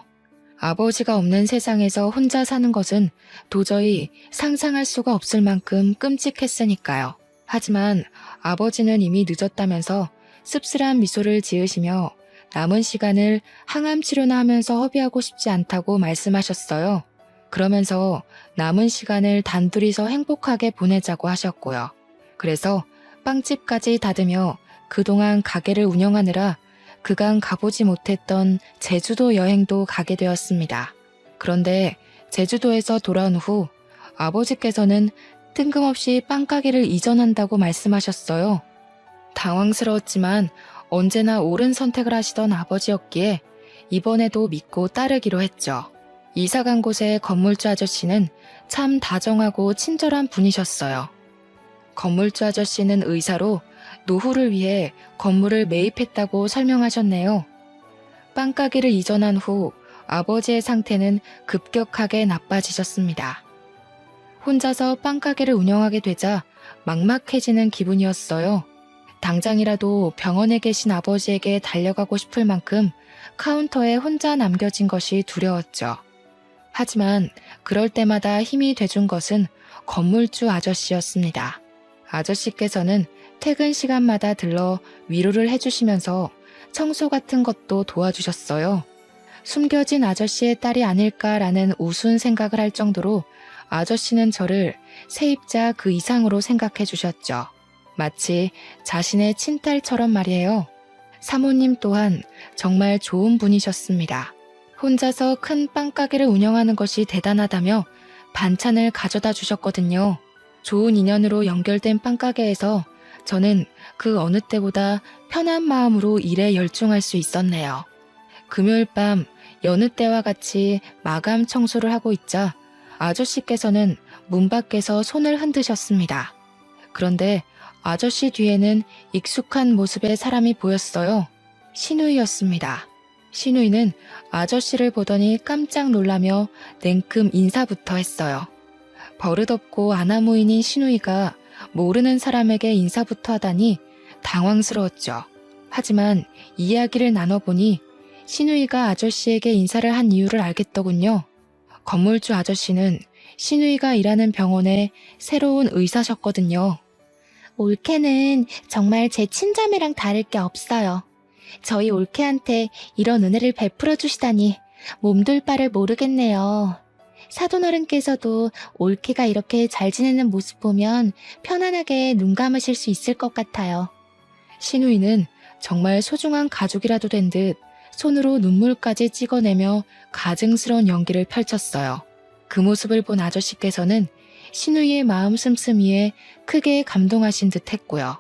Speaker 1: 아버지가 없는 세상에서 혼자 사는 것은 도저히 상상할 수가 없을 만큼 끔찍했으니까요. 하지만 아버지는 이미 늦었다면서 씁쓸한 미소를 지으시며 남은 시간을 항암 치료나 하면서 허비하고 싶지 않다고 말씀하셨어요. 그러면서 남은 시간을 단둘이서 행복하게 보내자고 하셨고요. 그래서 빵집까지 닫으며 그동안 가게를 운영하느라 그간 가보지 못했던 제주도 여행도 가게 되었습니다. 그런데 제주도에서 돌아온 후 아버지께서는 뜬금없이 빵가게를 이전한다고 말씀하셨어요. 당황스러웠지만 언제나 옳은 선택을 하시던 아버지였기에 이번에도 믿고 따르기로 했죠. 이사간 곳의 건물주 아저씨는 참 다정하고 친절한 분이셨어요. 건물주 아저씨는 의사로 노후를 위해 건물을 매입했다고 설명하셨네요. 빵가게를 이전한 후 아버지의 상태는 급격하게 나빠지셨습니다. 혼자서 빵가게를 운영하게 되자 막막해지는 기분이었어요. 당장이라도 병원에 계신 아버지에게 달려가고 싶을 만큼 카운터에 혼자 남겨진 것이 두려웠죠. 하지만 그럴 때마다 힘이 돼준 것은 건물주 아저씨였습니다. 아저씨께서는 퇴근 시간마다 들러 위로를 해주시면서 청소 같은 것도 도와주셨어요. 숨겨진 아저씨의 딸이 아닐까라는 우스운 생각을 할 정도로 아저씨는 저를 세입자 그 이상으로 생각해 주셨죠. 마치 자신의 친딸처럼 말이에요. 사모님 또한 정말 좋은 분이셨습니다. 혼자서 큰 빵가게를 운영하는 것이 대단하다며 반찬을 가져다 주셨거든요. 좋은 인연으로 연결된 빵가게에서 저는 그 어느 때보다 편한 마음으로 일에 열중할 수 있었네요. 금요일 밤 여느 때와 같이 마감 청소를 하고 있자 아저씨께서는 문 밖에서 손을 흔드셨습니다. 그런데 아저씨 뒤에는 익숙한 모습의 사람이 보였어요. 시누이였습니다. 시누이는 아저씨를 보더니 깜짝 놀라며 냉큼 인사부터 했어요. 버릇없고 아나무인인 시누이가 모르는 사람에게 인사부터 하다니 당황스러웠죠. 하지만 이야기를 나눠보니 신우이가 아저씨에게 인사를 한 이유를 알겠더군요. 건물주 아저씨는 신우이가 일하는 병원의 새로운 의사셨거든요. 올케는 정말 제 친자매랑 다를 게 없어요. 저희 올케한테 이런 은혜를 베풀어 주시다니 몸둘 바를 모르겠네요. 사돈어른께서도 올케가 이렇게 잘 지내는 모습 보면 편안하게 눈 감으실 수 있을 것 같아요. 신우이는 정말 소중한 가족이라도 된 듯 손으로 눈물까지 찍어내며 가증스러운 연기를 펼쳤어요. 그 모습을 본 아저씨께서는 신우이의 마음 씀씀이에 크게 감동하신 듯 했고요.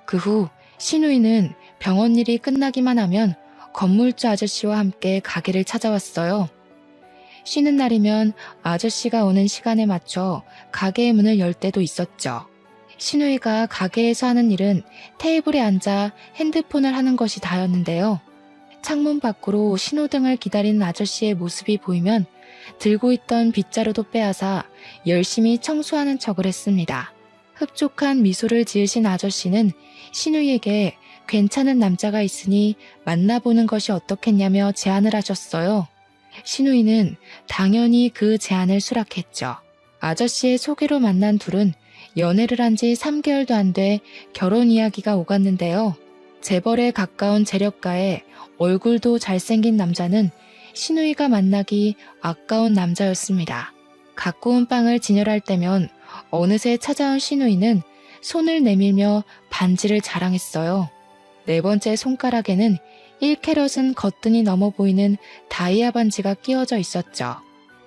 Speaker 1: 그 후 신우이는 병원 일이 끝나기만 하면 건물주 아저씨와 함께 가게를 찾아왔어요. 쉬는 날이면 아저씨가 오는 시간에 맞춰 가게의 문을 열 때도 있었죠. 신우이가 가게에서 하는 일은 테이블에 앉아 핸드폰을 하는 것이 다였는데요. 창문 밖으로 신호등을 기다리는 아저씨의 모습이 보이면 들고 있던 빗자루도 빼앗아 열심히 청소하는 척을 했습니다. 흡족한 미소를 지으신 아저씨는 신우이에게 괜찮은 남자가 있으니 만나보는 것이 어떻겠냐며 제안을 하셨어요. 신우이는 당연히 그 제안을 수락했죠. 아저씨의 소개로 만난 둘은 연애를 한 지 3개월도 안 돼 결혼 이야기가 오갔는데요. 재벌에 가까운 재력가에 얼굴도 잘생긴 남자는 신우이가 만나기 아까운 남자였습니다. 갖고 온 빵을 진열할 때면 어느새 찾아온 신우이는 손을 내밀며 반지를 자랑했어요. 네 번째 손가락에는 1캐럿은 거뜬히 넘어 보이는 다이아 반지가 끼워져 있었죠.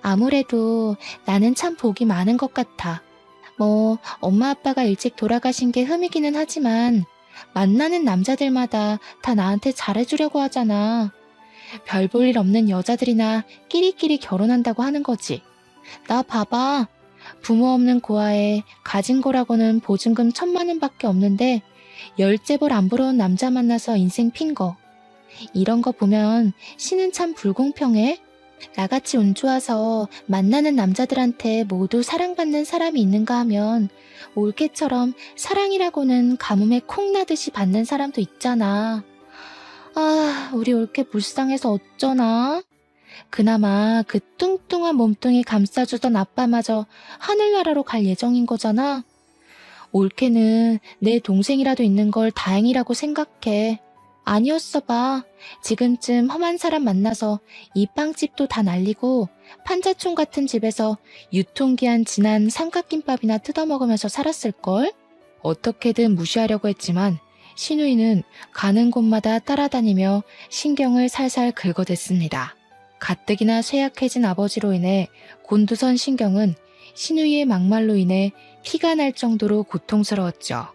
Speaker 1: 아무래도 나는 참 복이 많은 것 같아. 엄마 아빠가 일찍 돌아가신 게 흠이기는 하지만 만나는 남자들마다 다 나한테 잘해주려고 하잖아. 별 볼 일 없는 여자들이나 끼리끼리 결혼한다고 하는 거지. 나 봐봐. 부모 없는 고아에 가진 거라고는 보증금 1,000만 원밖에 없는데 열째벌 안 부러운 남자 만나서 인생 핀 거. 이런 거 보면 신은 참 불공평해. 나같이 운 좋아서 만나는 남자들한테 모두 사랑받는 사람이 있는가 하면 올케처럼 사랑이라고는 가뭄에 콩 나듯이 받는 사람도 있잖아. 아, 우리 올케 불쌍해서 어쩌나? 그나마 그 뚱뚱한 몸뚱이 감싸주던 아빠마저 하늘나라로 갈 예정인 거잖아. 올케는 내 동생이라도 있는 걸 다행이라고 생각해. 아니었어 봐. 지금쯤 험한 사람 만나서 이 빵집도 다 날리고 판자촌 같은 집에서 유통기한 지난 삼각김밥이나 뜯어먹으면서 살았을걸? 어떻게든 무시하려고 했지만 신우이는 가는 곳마다 따라다니며 신경을 살살 긁어댔습니다. 가뜩이나 쇠약해진 아버지로 인해 곤두선 신경은 신우이의 막말로 인해 피가 날 정도로 고통스러웠죠.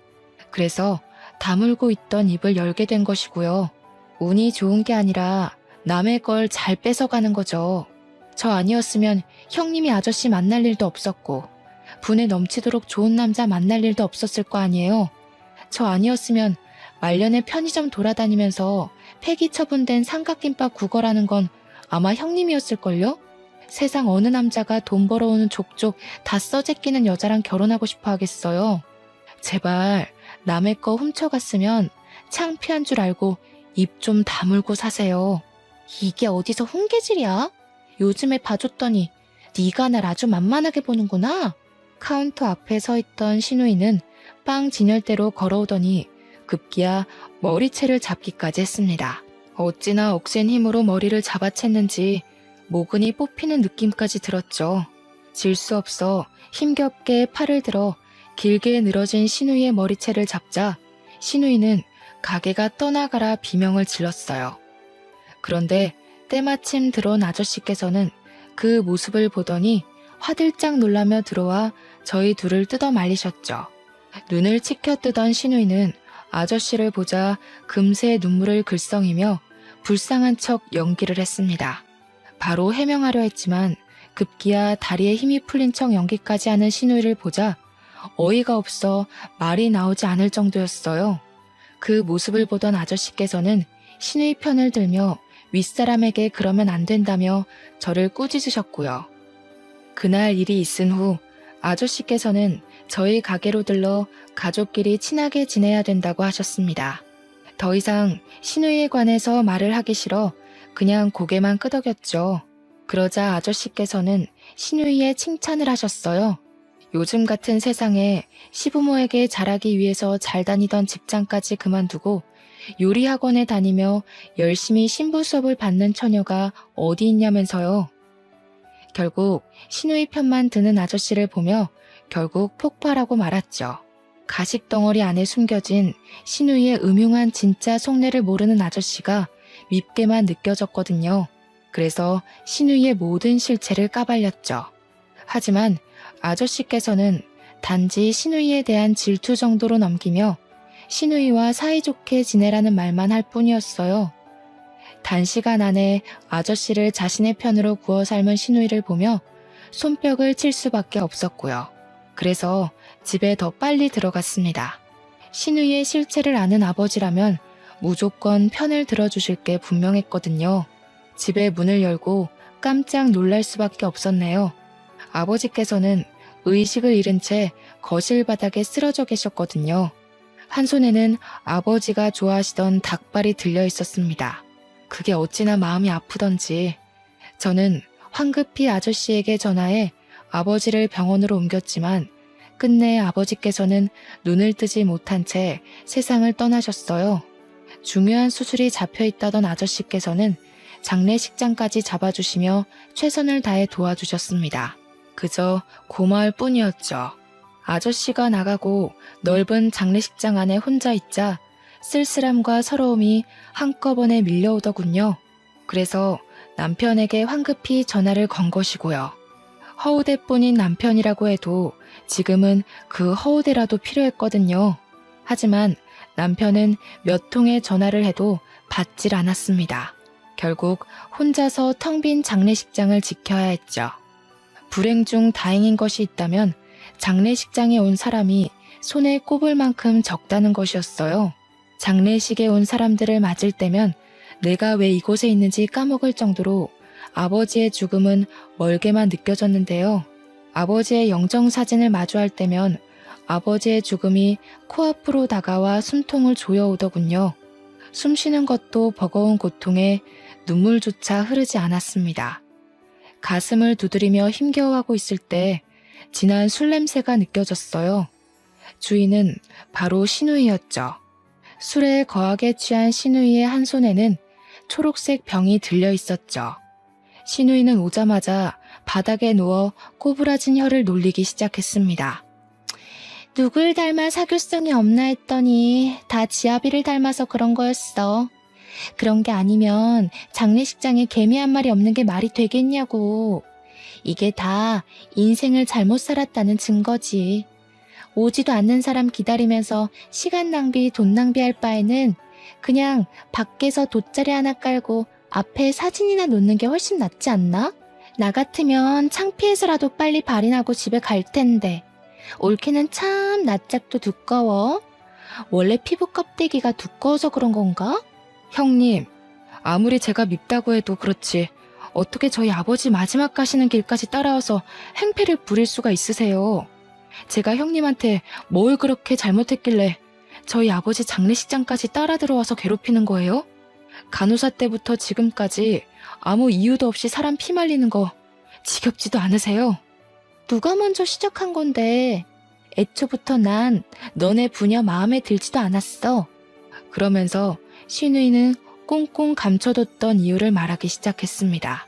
Speaker 1: 그래서 다물고 있던 입을 열게 된 것이고요. 운이 좋은 게 아니라 남의 걸 잘 뺏어가는 거죠. 저 아니었으면 형님이 아저씨 만날 일도 없었고 분에 넘치도록 좋은 남자 만날 일도 없었을 거 아니에요. 저 아니었으면 말년에 편의점 돌아다니면서 폐기 처분된 삼각김밥 구걸하는 건 아마 형님이었을걸요? 세상 어느 남자가 돈 벌어오는 족족 다 써제끼는 여자랑 결혼하고 싶어 하겠어요. 제발 남의 거 훔쳐갔으면 창피한 줄 알고 입 좀 다물고 사세요. 이게 어디서 훈계질이야? 요즘에 봐줬더니 네가 날 아주 만만하게 보는구나. 카운터 앞에 서 있던 신우이는 빵 진열대로 걸어오더니 급기야 머리채를 잡기까지 했습니다. 어찌나 억센 힘으로 머리를 잡아챘는지 모근이 뽑히는 느낌까지 들었죠. 질 수 없어 힘겹게 팔을 들어 길게 늘어진 신우이의 머리채를 잡자 신우이는 가게가 떠나가라 비명을 질렀어요. 그런데 때마침 들어온 아저씨께서는 그 모습을 보더니 화들짝 놀라며 들어와 저희 둘을 뜯어 말리셨죠. 눈을 치켜뜨던 신우이는 아저씨를 보자 금세 눈물을 글썽이며 불쌍한 척 연기를 했습니다. 바로 해명하려 했지만 급기야 다리에 힘이 풀린 척 연기까지 하는 신우이를 보자 어이가 없어 말이 나오지 않을 정도였어요. 그 모습을 보던 아저씨께서는 신우이 편을 들며 윗사람에게 그러면 안 된다며 저를 꾸짖으셨고요. 그날 일이 있은 후 아저씨께서는 저희 가게로 들러 가족끼리 친하게 지내야 된다고 하셨습니다. 더 이상 신우이에 관해서 말을 하기 싫어 그냥 고개만 끄덕였죠. 그러자 아저씨께서는 신우이의 칭찬을 하셨어요. 요즘 같은 세상에 시부모에게 잘하기 위해서 잘 다니던 직장까지 그만두고 요리학원에 다니며 열심히 신부 수업을 받는 처녀가 어디 있냐면서요. 결국 신우이 편만 드는 아저씨를 보며 결국 폭발하고 말았죠. 가식 덩어리 안에 숨겨진 신우이의 음흉한 진짜 속내를 모르는 아저씨가 밉게만 느껴졌거든요. 그래서 신우이의 모든 실체를 까발렸죠. 하지만 아저씨께서는 단지 신우이에 대한 질투 정도로 넘기며 신우이와 사이좋게 지내라는 말만 할 뿐이었어요. 단시간 안에 아저씨를 자신의 편으로 구워 삶은 신우이를 보며 손뼉을 칠 수밖에 없었고요. 그래서 집에 더 빨리 들어갔습니다. 신우이의 실체를 아는 아버지라면 무조건 편을 들어주실 게 분명했거든요. 집에 문을 열고 깜짝 놀랄 수밖에 없었네요. 아버지께서는 의식을 잃은 채 거실 바닥에 쓰러져 계셨거든요. 한 손에는 아버지가 좋아하시던 닭발이 들려 있었습니다. 그게 어찌나 마음이 아프던지 저는 황급히 아저씨에게 전화해 아버지를 병원으로 옮겼지만 끝내 아버지께서는 눈을 뜨지 못한 채 세상을 떠나셨어요. 중요한 수술이 잡혀 있다던 아저씨께서는 장례식장까지 잡아주시며 최선을 다해 도와주셨습니다. 그저 고마울 뿐이었죠. 아저씨가 나가고 넓은 장례식장 안에 혼자 있자 쓸쓸함과 서러움이 한꺼번에 밀려오더군요. 그래서 남편에게 황급히 전화를 건 것이고요. 허우대뿐인 남편이라고 해도 지금은 그 허우대라도 필요했거든요. 하지만 남편은 몇 통의 전화를 해도 받질 않았습니다. 결국 혼자서 텅 빈 장례식장을 지켜야 했죠. 불행 중 다행인 것이 있다면 장례식장에 온 사람이 손에 꼽을 만큼 적다는 것이었어요. 장례식에 온 사람들을 맞을 때면 내가 왜 이곳에 있는지 까먹을 정도로 아버지의 죽음은 멀게만 느껴졌는데요. 아버지의 영정사진을 마주할 때면 아버지의 죽음이 코앞으로 다가와 숨통을 조여오더군요. 숨 쉬는 것도 버거운 고통에 눈물조차 흐르지 않았습니다. 가슴을 두드리며 힘겨워하고 있을 때 진한 술 냄새가 느껴졌어요. 주인은 바로 신우이였죠. 술에 거하게 취한 신우이의 한 손에는 초록색 병이 들려 있었죠. 신우이는 오자마자 바닥에 누워 꼬부라진 혀를 놀리기 시작했습니다. 누굴 닮아 사교성이 없나 했더니 다 지아비를 닮아서 그런 거였어. 그런 게 아니면 장례식장에 개미 한 마리 없는 게 말이 되겠냐고. 이게 다 인생을 잘못 살았다는 증거지. 오지도 않는 사람 기다리면서 시간 낭비, 돈 낭비할 바에는 그냥 밖에서 돗자리 하나 깔고 앞에 사진이나 놓는 게 훨씬 낫지 않나? 나 같으면 창피해서라도 빨리 발인하고 집에 갈 텐데. 올케는 참 낯짝도 두꺼워. 원래 피부 껍데기가 두꺼워서 그런 건가? 형님, 아무리 제가 밉다고 해도 그렇지 어떻게 저희 아버지 마지막 가시는 길까지 따라와서 행패를 부릴 수가 있으세요? 제가 형님한테 뭘 그렇게 잘못했길래 저희 아버지 장례식장까지 따라 들어와서 괴롭히는 거예요? 간호사 때부터 지금까지 아무 이유도 없이 사람 피 말리는 거 지겹지도 않으세요? 누가 먼저 시작한 건데 애초부터 난 너네 부녀 마음에 들지도 않았어. 그러면서 신우이는 꽁꽁 감춰뒀던 이유를 말하기 시작했습니다.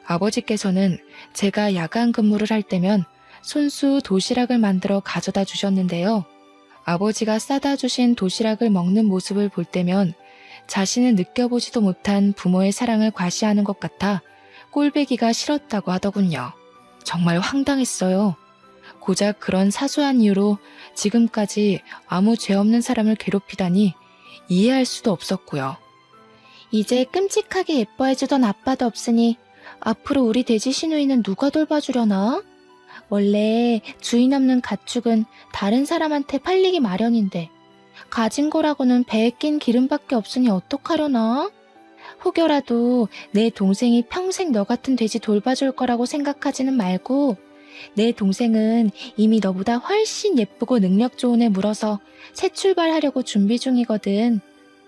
Speaker 1: 아버지께서는 제가 야간 근무를 할 때면 손수 도시락을 만들어 가져다 주셨는데요. 아버지가 싸다 주신 도시락을 먹는 모습을 볼 때면 자신은 느껴보지도 못한 부모의 사랑을 과시하는 것 같아 꼴배기가 싫었다고 하더군요. 정말 황당했어요. 고작 그런 사소한 이유로 지금까지 아무 죄 없는 사람을 괴롭히다니 이해할 수도 없었고요. 이제 끔찍하게 예뻐해주던 아빠도 없으니 앞으로 우리 돼지 신우이는 누가 돌봐주려나? 원래 주인 없는 가축은 다른 사람한테 팔리기 마련인데 가진 거라고는 배에 낀 기름밖에 없으니 어떡하려나? 혹여라도 내 동생이 평생 너 같은 돼지 돌봐줄 거라고 생각하지는 말고 내 동생은 이미 너보다 훨씬 예쁘고 능력 좋은 애 물어서 새 출발하려고 준비 중이거든.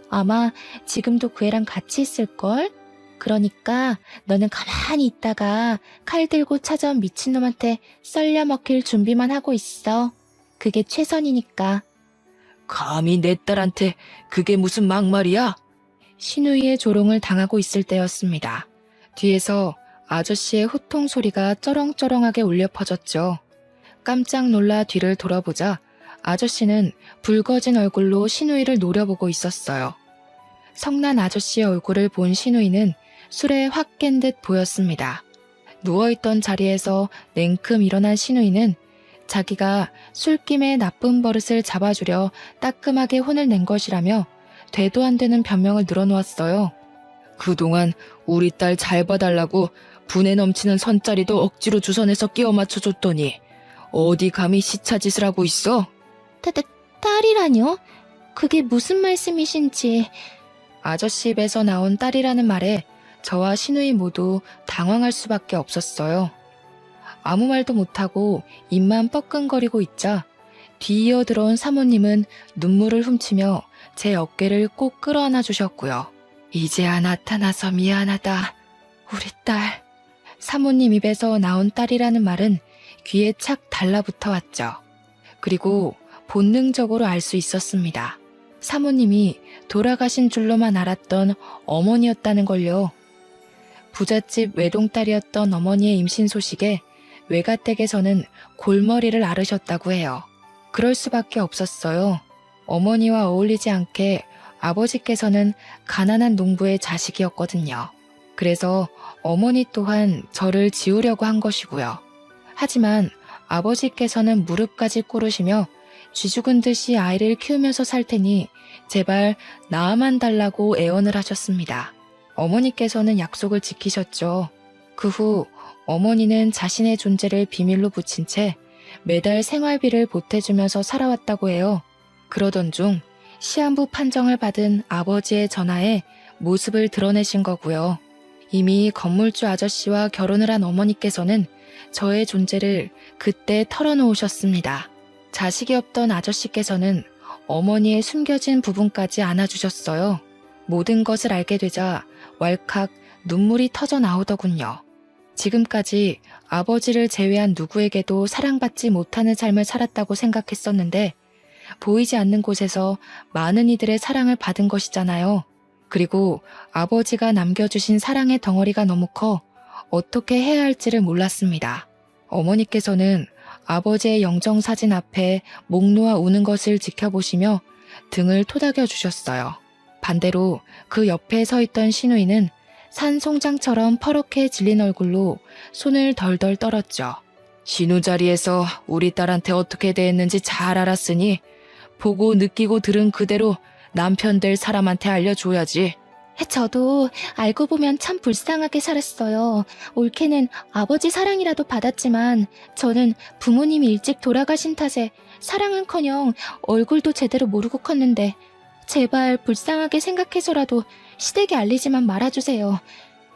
Speaker 1: 아마 지금도 그 애랑 같이 있을걸? 그러니까 너는 가만히 있다가 칼 들고 찾아온 미친놈한테 썰려 먹힐 준비만 하고 있어. 그게 최선이니까.
Speaker 2: 감히 내 딸한테 그게 무슨 막말이야?
Speaker 1: 신우이의 조롱을 당하고 있을 때였습니다. 뒤에서 아저씨의 호통 소리가 쩌렁쩌렁하게 울려 퍼졌죠. 깜짝 놀라 뒤를 돌아보자 아저씨는 붉어진 얼굴로 신우이를 노려보고 있었어요. 성난 아저씨의 얼굴을 본 신우이는 술에 확 깬 듯 보였습니다. 누워있던 자리에서 냉큼 일어난 신우이는 자기가 술김에 나쁜 버릇을 잡아주려 따끔하게 혼을 낸 것이라며 되도 안 되는 변명을 늘어놓았어요.
Speaker 2: 그동안 우리 딸 잘 봐달라고 분에 넘치는 선자리도 억지로 주선해서 끼워 맞춰줬더니 어디 감히 시차짓을 하고 있어?
Speaker 1: 딸이라뇨? 그게 무슨 말씀이신지. 아저씨 입에서 나온 딸이라는 말에 저와 신우이 모두 당황할 수밖에 없었어요. 아무 말도 못하고 입만 뻐끔거리고 있자 뒤이어 들어온 사모님은 눈물을 훔치며 제 어깨를 꼭 끌어안아 주셨고요. 이제야 나타나서 미안하다. 우리 딸. 사모님 입에서 나온 딸이라는 말은 귀에 착 달라붙어 왔죠. 그리고 본능적으로 알 수 있었습니다. 사모님이 돌아가신 줄로만 알았던 어머니였다는 걸요. 부잣집 외동딸이었던 어머니의 임신 소식에 외가댁에서는 골머리를 앓으셨다고 해요. 그럴 수밖에 없었어요. 어머니와 어울리지 않게 아버지께서는 가난한 농부의 자식이었거든요. 그래서 어머니 또한 저를 지우려고 한 것이고요. 하지만 아버지께서는 무릎까지 꿇으시며 쥐죽은 듯이 아이를 키우면서 살 테니 제발 낳아만 달라고 애원을 하셨습니다. 어머니께서는 약속을 지키셨죠. 그 후 어머니는 자신의 존재를 비밀로 붙인 채 매달 생활비를 보태주면서 살아왔다고 해요. 그러던 중 시한부 판정을 받은 아버지의 전화에 모습을 드러내신 거고요. 이미 건물주 아저씨와 결혼을 한 어머니께서는 저의 존재를 그때 털어놓으셨습니다. 자식이 없던 아저씨께서는 어머니의 숨겨진 부분까지 안아주셨어요. 모든 것을 알게 되자 왈칵 눈물이 터져 나오더군요. 지금까지 아버지를 제외한 누구에게도 사랑받지 못하는 삶을 살았다고 생각했었는데 보이지 않는 곳에서 많은 이들의 사랑을 받은 것이잖아요. 그리고 아버지가 남겨주신 사랑의 덩어리가 너무 커 어떻게 해야 할지를 몰랐습니다. 어머니께서는 아버지의 영정사진 앞에 목 놓아 우는 것을 지켜보시며 등을 토닥여 주셨어요. 반대로 그 옆에 서 있던 신우이는 산 송장처럼 퍼렇게 질린 얼굴로 손을 덜덜 떨었죠.
Speaker 2: 신우 자리에서 우리 딸한테 어떻게 대했는지 잘 알았으니 보고 느끼고 들은 그대로 남편 될 사람한테 알려줘야지.
Speaker 1: 저도 알고 보면 참 불쌍하게 살았어요. 올케는 아버지 사랑이라도 받았지만 저는 부모님이 일찍 돌아가신 탓에 사랑은커녕 얼굴도 제대로 모르고 컸는데 제발 불쌍하게 생각해서라도 시댁에 알리지만 말아주세요.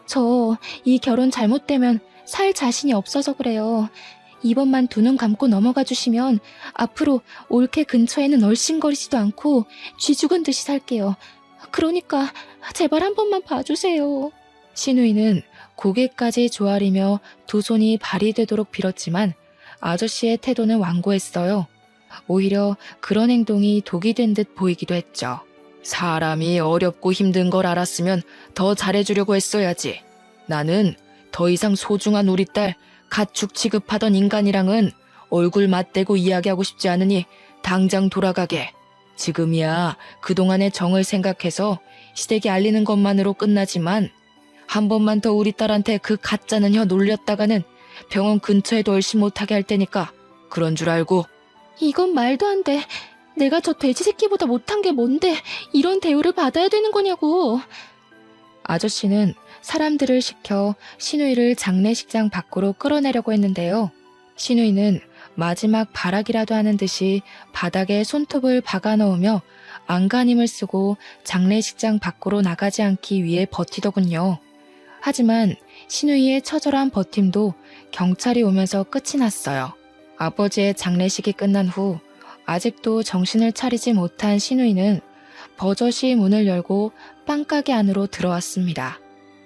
Speaker 1: 저 이 결혼 잘못되면 살 자신이 없어서 그래요. 이번만 두 눈 감고 넘어가 주시면 앞으로 올케 근처에는 얼씬거리지도 않고 쥐 죽은 듯이 살게요. 그러니까 제발 한 번만 봐주세요. 신우이는 고개까지 조아리며 두 손이 발이 되도록 빌었지만 아저씨의 태도는 완고했어요. 오히려 그런 행동이 독이 된 듯 보이기도 했죠.
Speaker 2: 사람이 어렵고 힘든 걸 알았으면 더 잘해주려고 했어야지. 나는 더 이상 소중한 우리 딸 가축 취급하던 인간이랑은 얼굴 맞대고 이야기하고 싶지 않으니 당장 돌아가게. 지금이야 그동안의 정을 생각해서 시댁에 알리는 것만으로 끝나지만 한 번만 더 우리 딸한테 그 가짜는 혀 놀렸다가는 병원 근처에도 얼씬 못하게 할 테니까 그런 줄 알고.
Speaker 1: 이건 말도 안 돼. 내가 저 돼지 새끼보다 못한 게 뭔데 이런 대우를 받아야 되는 거냐고. 아저씨는 사람들을 시켜 신우이를 장례식장 밖으로 끌어내려고 했는데요. 신우이는 마지막 발악이라도 하는 듯이 바닥에 손톱을 박아 넣으며 안간힘을 쓰고 장례식장 밖으로 나가지 않기 위해 버티더군요. 하지만 신우이의 처절한 버팀도 경찰이 오면서 끝이 났어요. 아버지의 장례식이 끝난 후 아직도 정신을 차리지 못한 신우이는 버젓이 문을 열고 빵가게 안으로 들어왔습니다.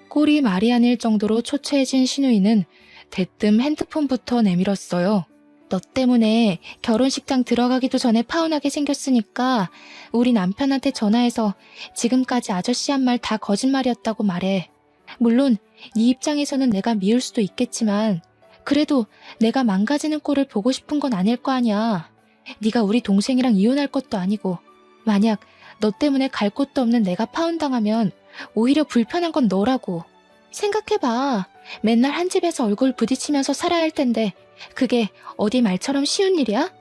Speaker 1: 꼴이 말이 아닐 정도로 초췌해진 신우이는 대뜸 핸드폰부터 내밀었어요. 너 때문에 결혼식장 들어가기도 전에 파혼하게 생겼으니까 우리 남편한테 전화해서 지금까지 아저씨 한 말 다 거짓말이었다고 말해. 물론 네 입장에서는 내가 미울 수도 있겠지만 그래도 내가 망가지는 꼴을 보고 싶은 건 아닐 거 아니야. 네가 우리 동생이랑 이혼할 것도 아니고 만약 너 때문에 갈 곳도 없는 내가 파혼당하면 오히려 불편한 건 너라고. 생각해봐. 맨날 한 집에서 얼굴 부딪히면서 살아야 할 텐데 그게 어디 말처럼 쉬운 일이야?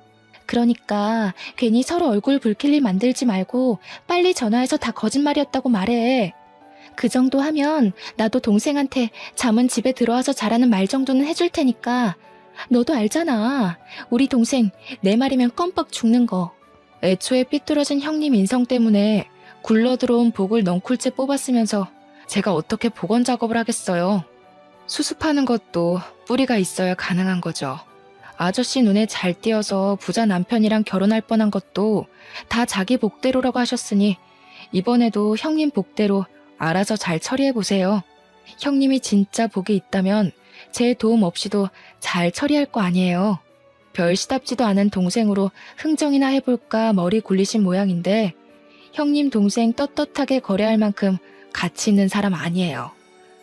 Speaker 1: 그러니까 괜히 서로 얼굴 붉힐 일 만들지 말고 빨리 전화해서 다 거짓말이었다고 말해. 그 정도 하면 나도 동생한테 잠은 집에 들어와서 자라는 말 정도는 해줄 테니까. 너도 알잖아. 우리 동생 내 말이면 껌뻑 죽는 거. 애초에 삐뚤어진 형님 인성 때문에 굴러들어온 복을 넝쿨째 뽑았으면서 제가 어떻게 복원 작업을 하겠어요. 수습하는 것도 뿌리가 있어야 가능한 거죠. 아저씨 눈에 잘 띄어서 부자 남편이랑 결혼할 뻔한 것도 다 자기 복대로라고 하셨으니 이번에도 형님 복대로 알아서 잘 처리해보세요. 형님이 진짜 복이 있다면 제 도움 없이도 잘 처리할 거 아니에요. 별 시답지도 않은 동생으로 흥정이나 해볼까 머리 굴리신 모양인데 형님 동생 떳떳하게 거래할 만큼 가치 있는 사람 아니에요.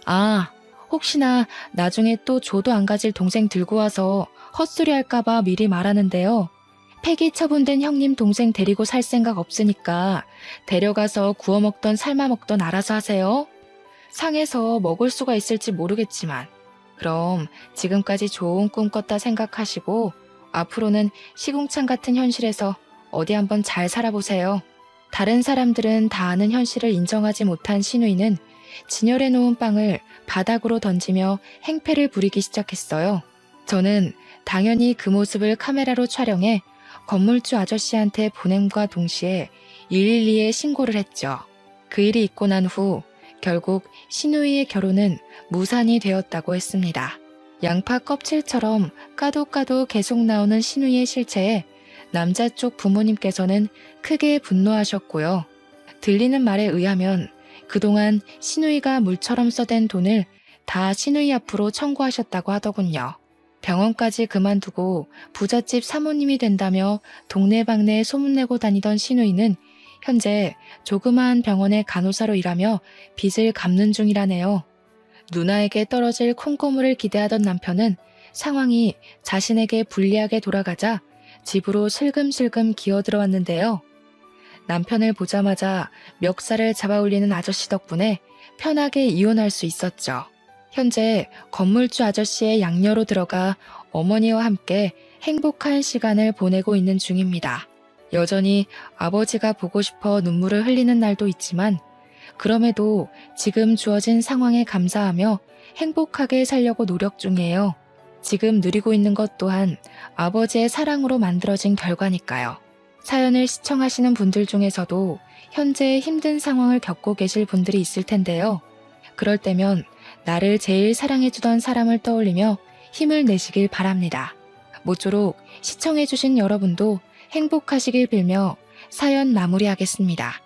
Speaker 1: 아, 혹시나 나중에 또 조도 안 가질 동생 들고 와서 헛소리 할까봐 미리 말하는데요. 폐기 처분된 형님 동생 데리고 살 생각 없으니까 데려가서 구워 먹던 삶아 먹던 알아서 하세요. 상해서 먹을 수가 있을지 모르겠지만 그럼 지금까지 좋은 꿈 꿨다 생각하시고 앞으로는 시궁창 같은 현실에서 어디 한번 잘 살아보세요. 다른 사람들은 다 아는 현실을 인정하지 못한 신우이는 진열해 놓은 빵을 바닥으로 던지며 행패를 부리기 시작했어요. 저는 당연히 그 모습을 카메라로 촬영해 건물주 아저씨한테 보냄과 동시에 112에 신고를 했죠. 그 일이 있고 난 후 결국 신우이의 결혼은 무산이 되었다고 했습니다. 양파 껍질처럼 까도 계속 나오는 신우이의 실체에 남자 쪽 부모님께서는 크게 분노하셨고요. 들리는 말에 의하면 그동안 신우이가 물처럼 써댄 돈을 다 신우이 앞으로 청구하셨다고 하더군요. 병원까지 그만두고 부잣집 사모님이 된다며 동네방네에 소문내고 다니던 신우이는 현재 조그마한 병원의 간호사로 일하며 빚을 갚는 중이라네요. 누나에게 떨어질 콩고물을 기대하던 남편은 상황이 자신에게 불리하게 돌아가자 집으로 슬금슬금 기어들어왔는데요. 남편을 보자마자 멱살을 잡아올리는 아저씨 덕분에 편하게 이혼할 수 있었죠. 현재 건물주 아저씨의 양녀로 들어가 어머니와 함께 행복한 시간을 보내고 있는 중입니다. 여전히 아버지가 보고 싶어 눈물을 흘리는 날도 있지만 그럼에도 지금 주어진 상황에 감사하며 행복하게 살려고 노력 중이에요. 지금 누리고 있는 것 또한 아버지의 사랑으로 만들어진 결과니까요. 사연을 시청하시는 분들 중에서도 현재 힘든 상황을 겪고 계실 분들이 있을 텐데요. 그럴 때면 나를 제일 사랑해주던 사람을 떠올리며 힘을 내시길 바랍니다. 모쪼록 시청해주신 여러분도 행복하시길 빌며 사연 마무리하겠습니다.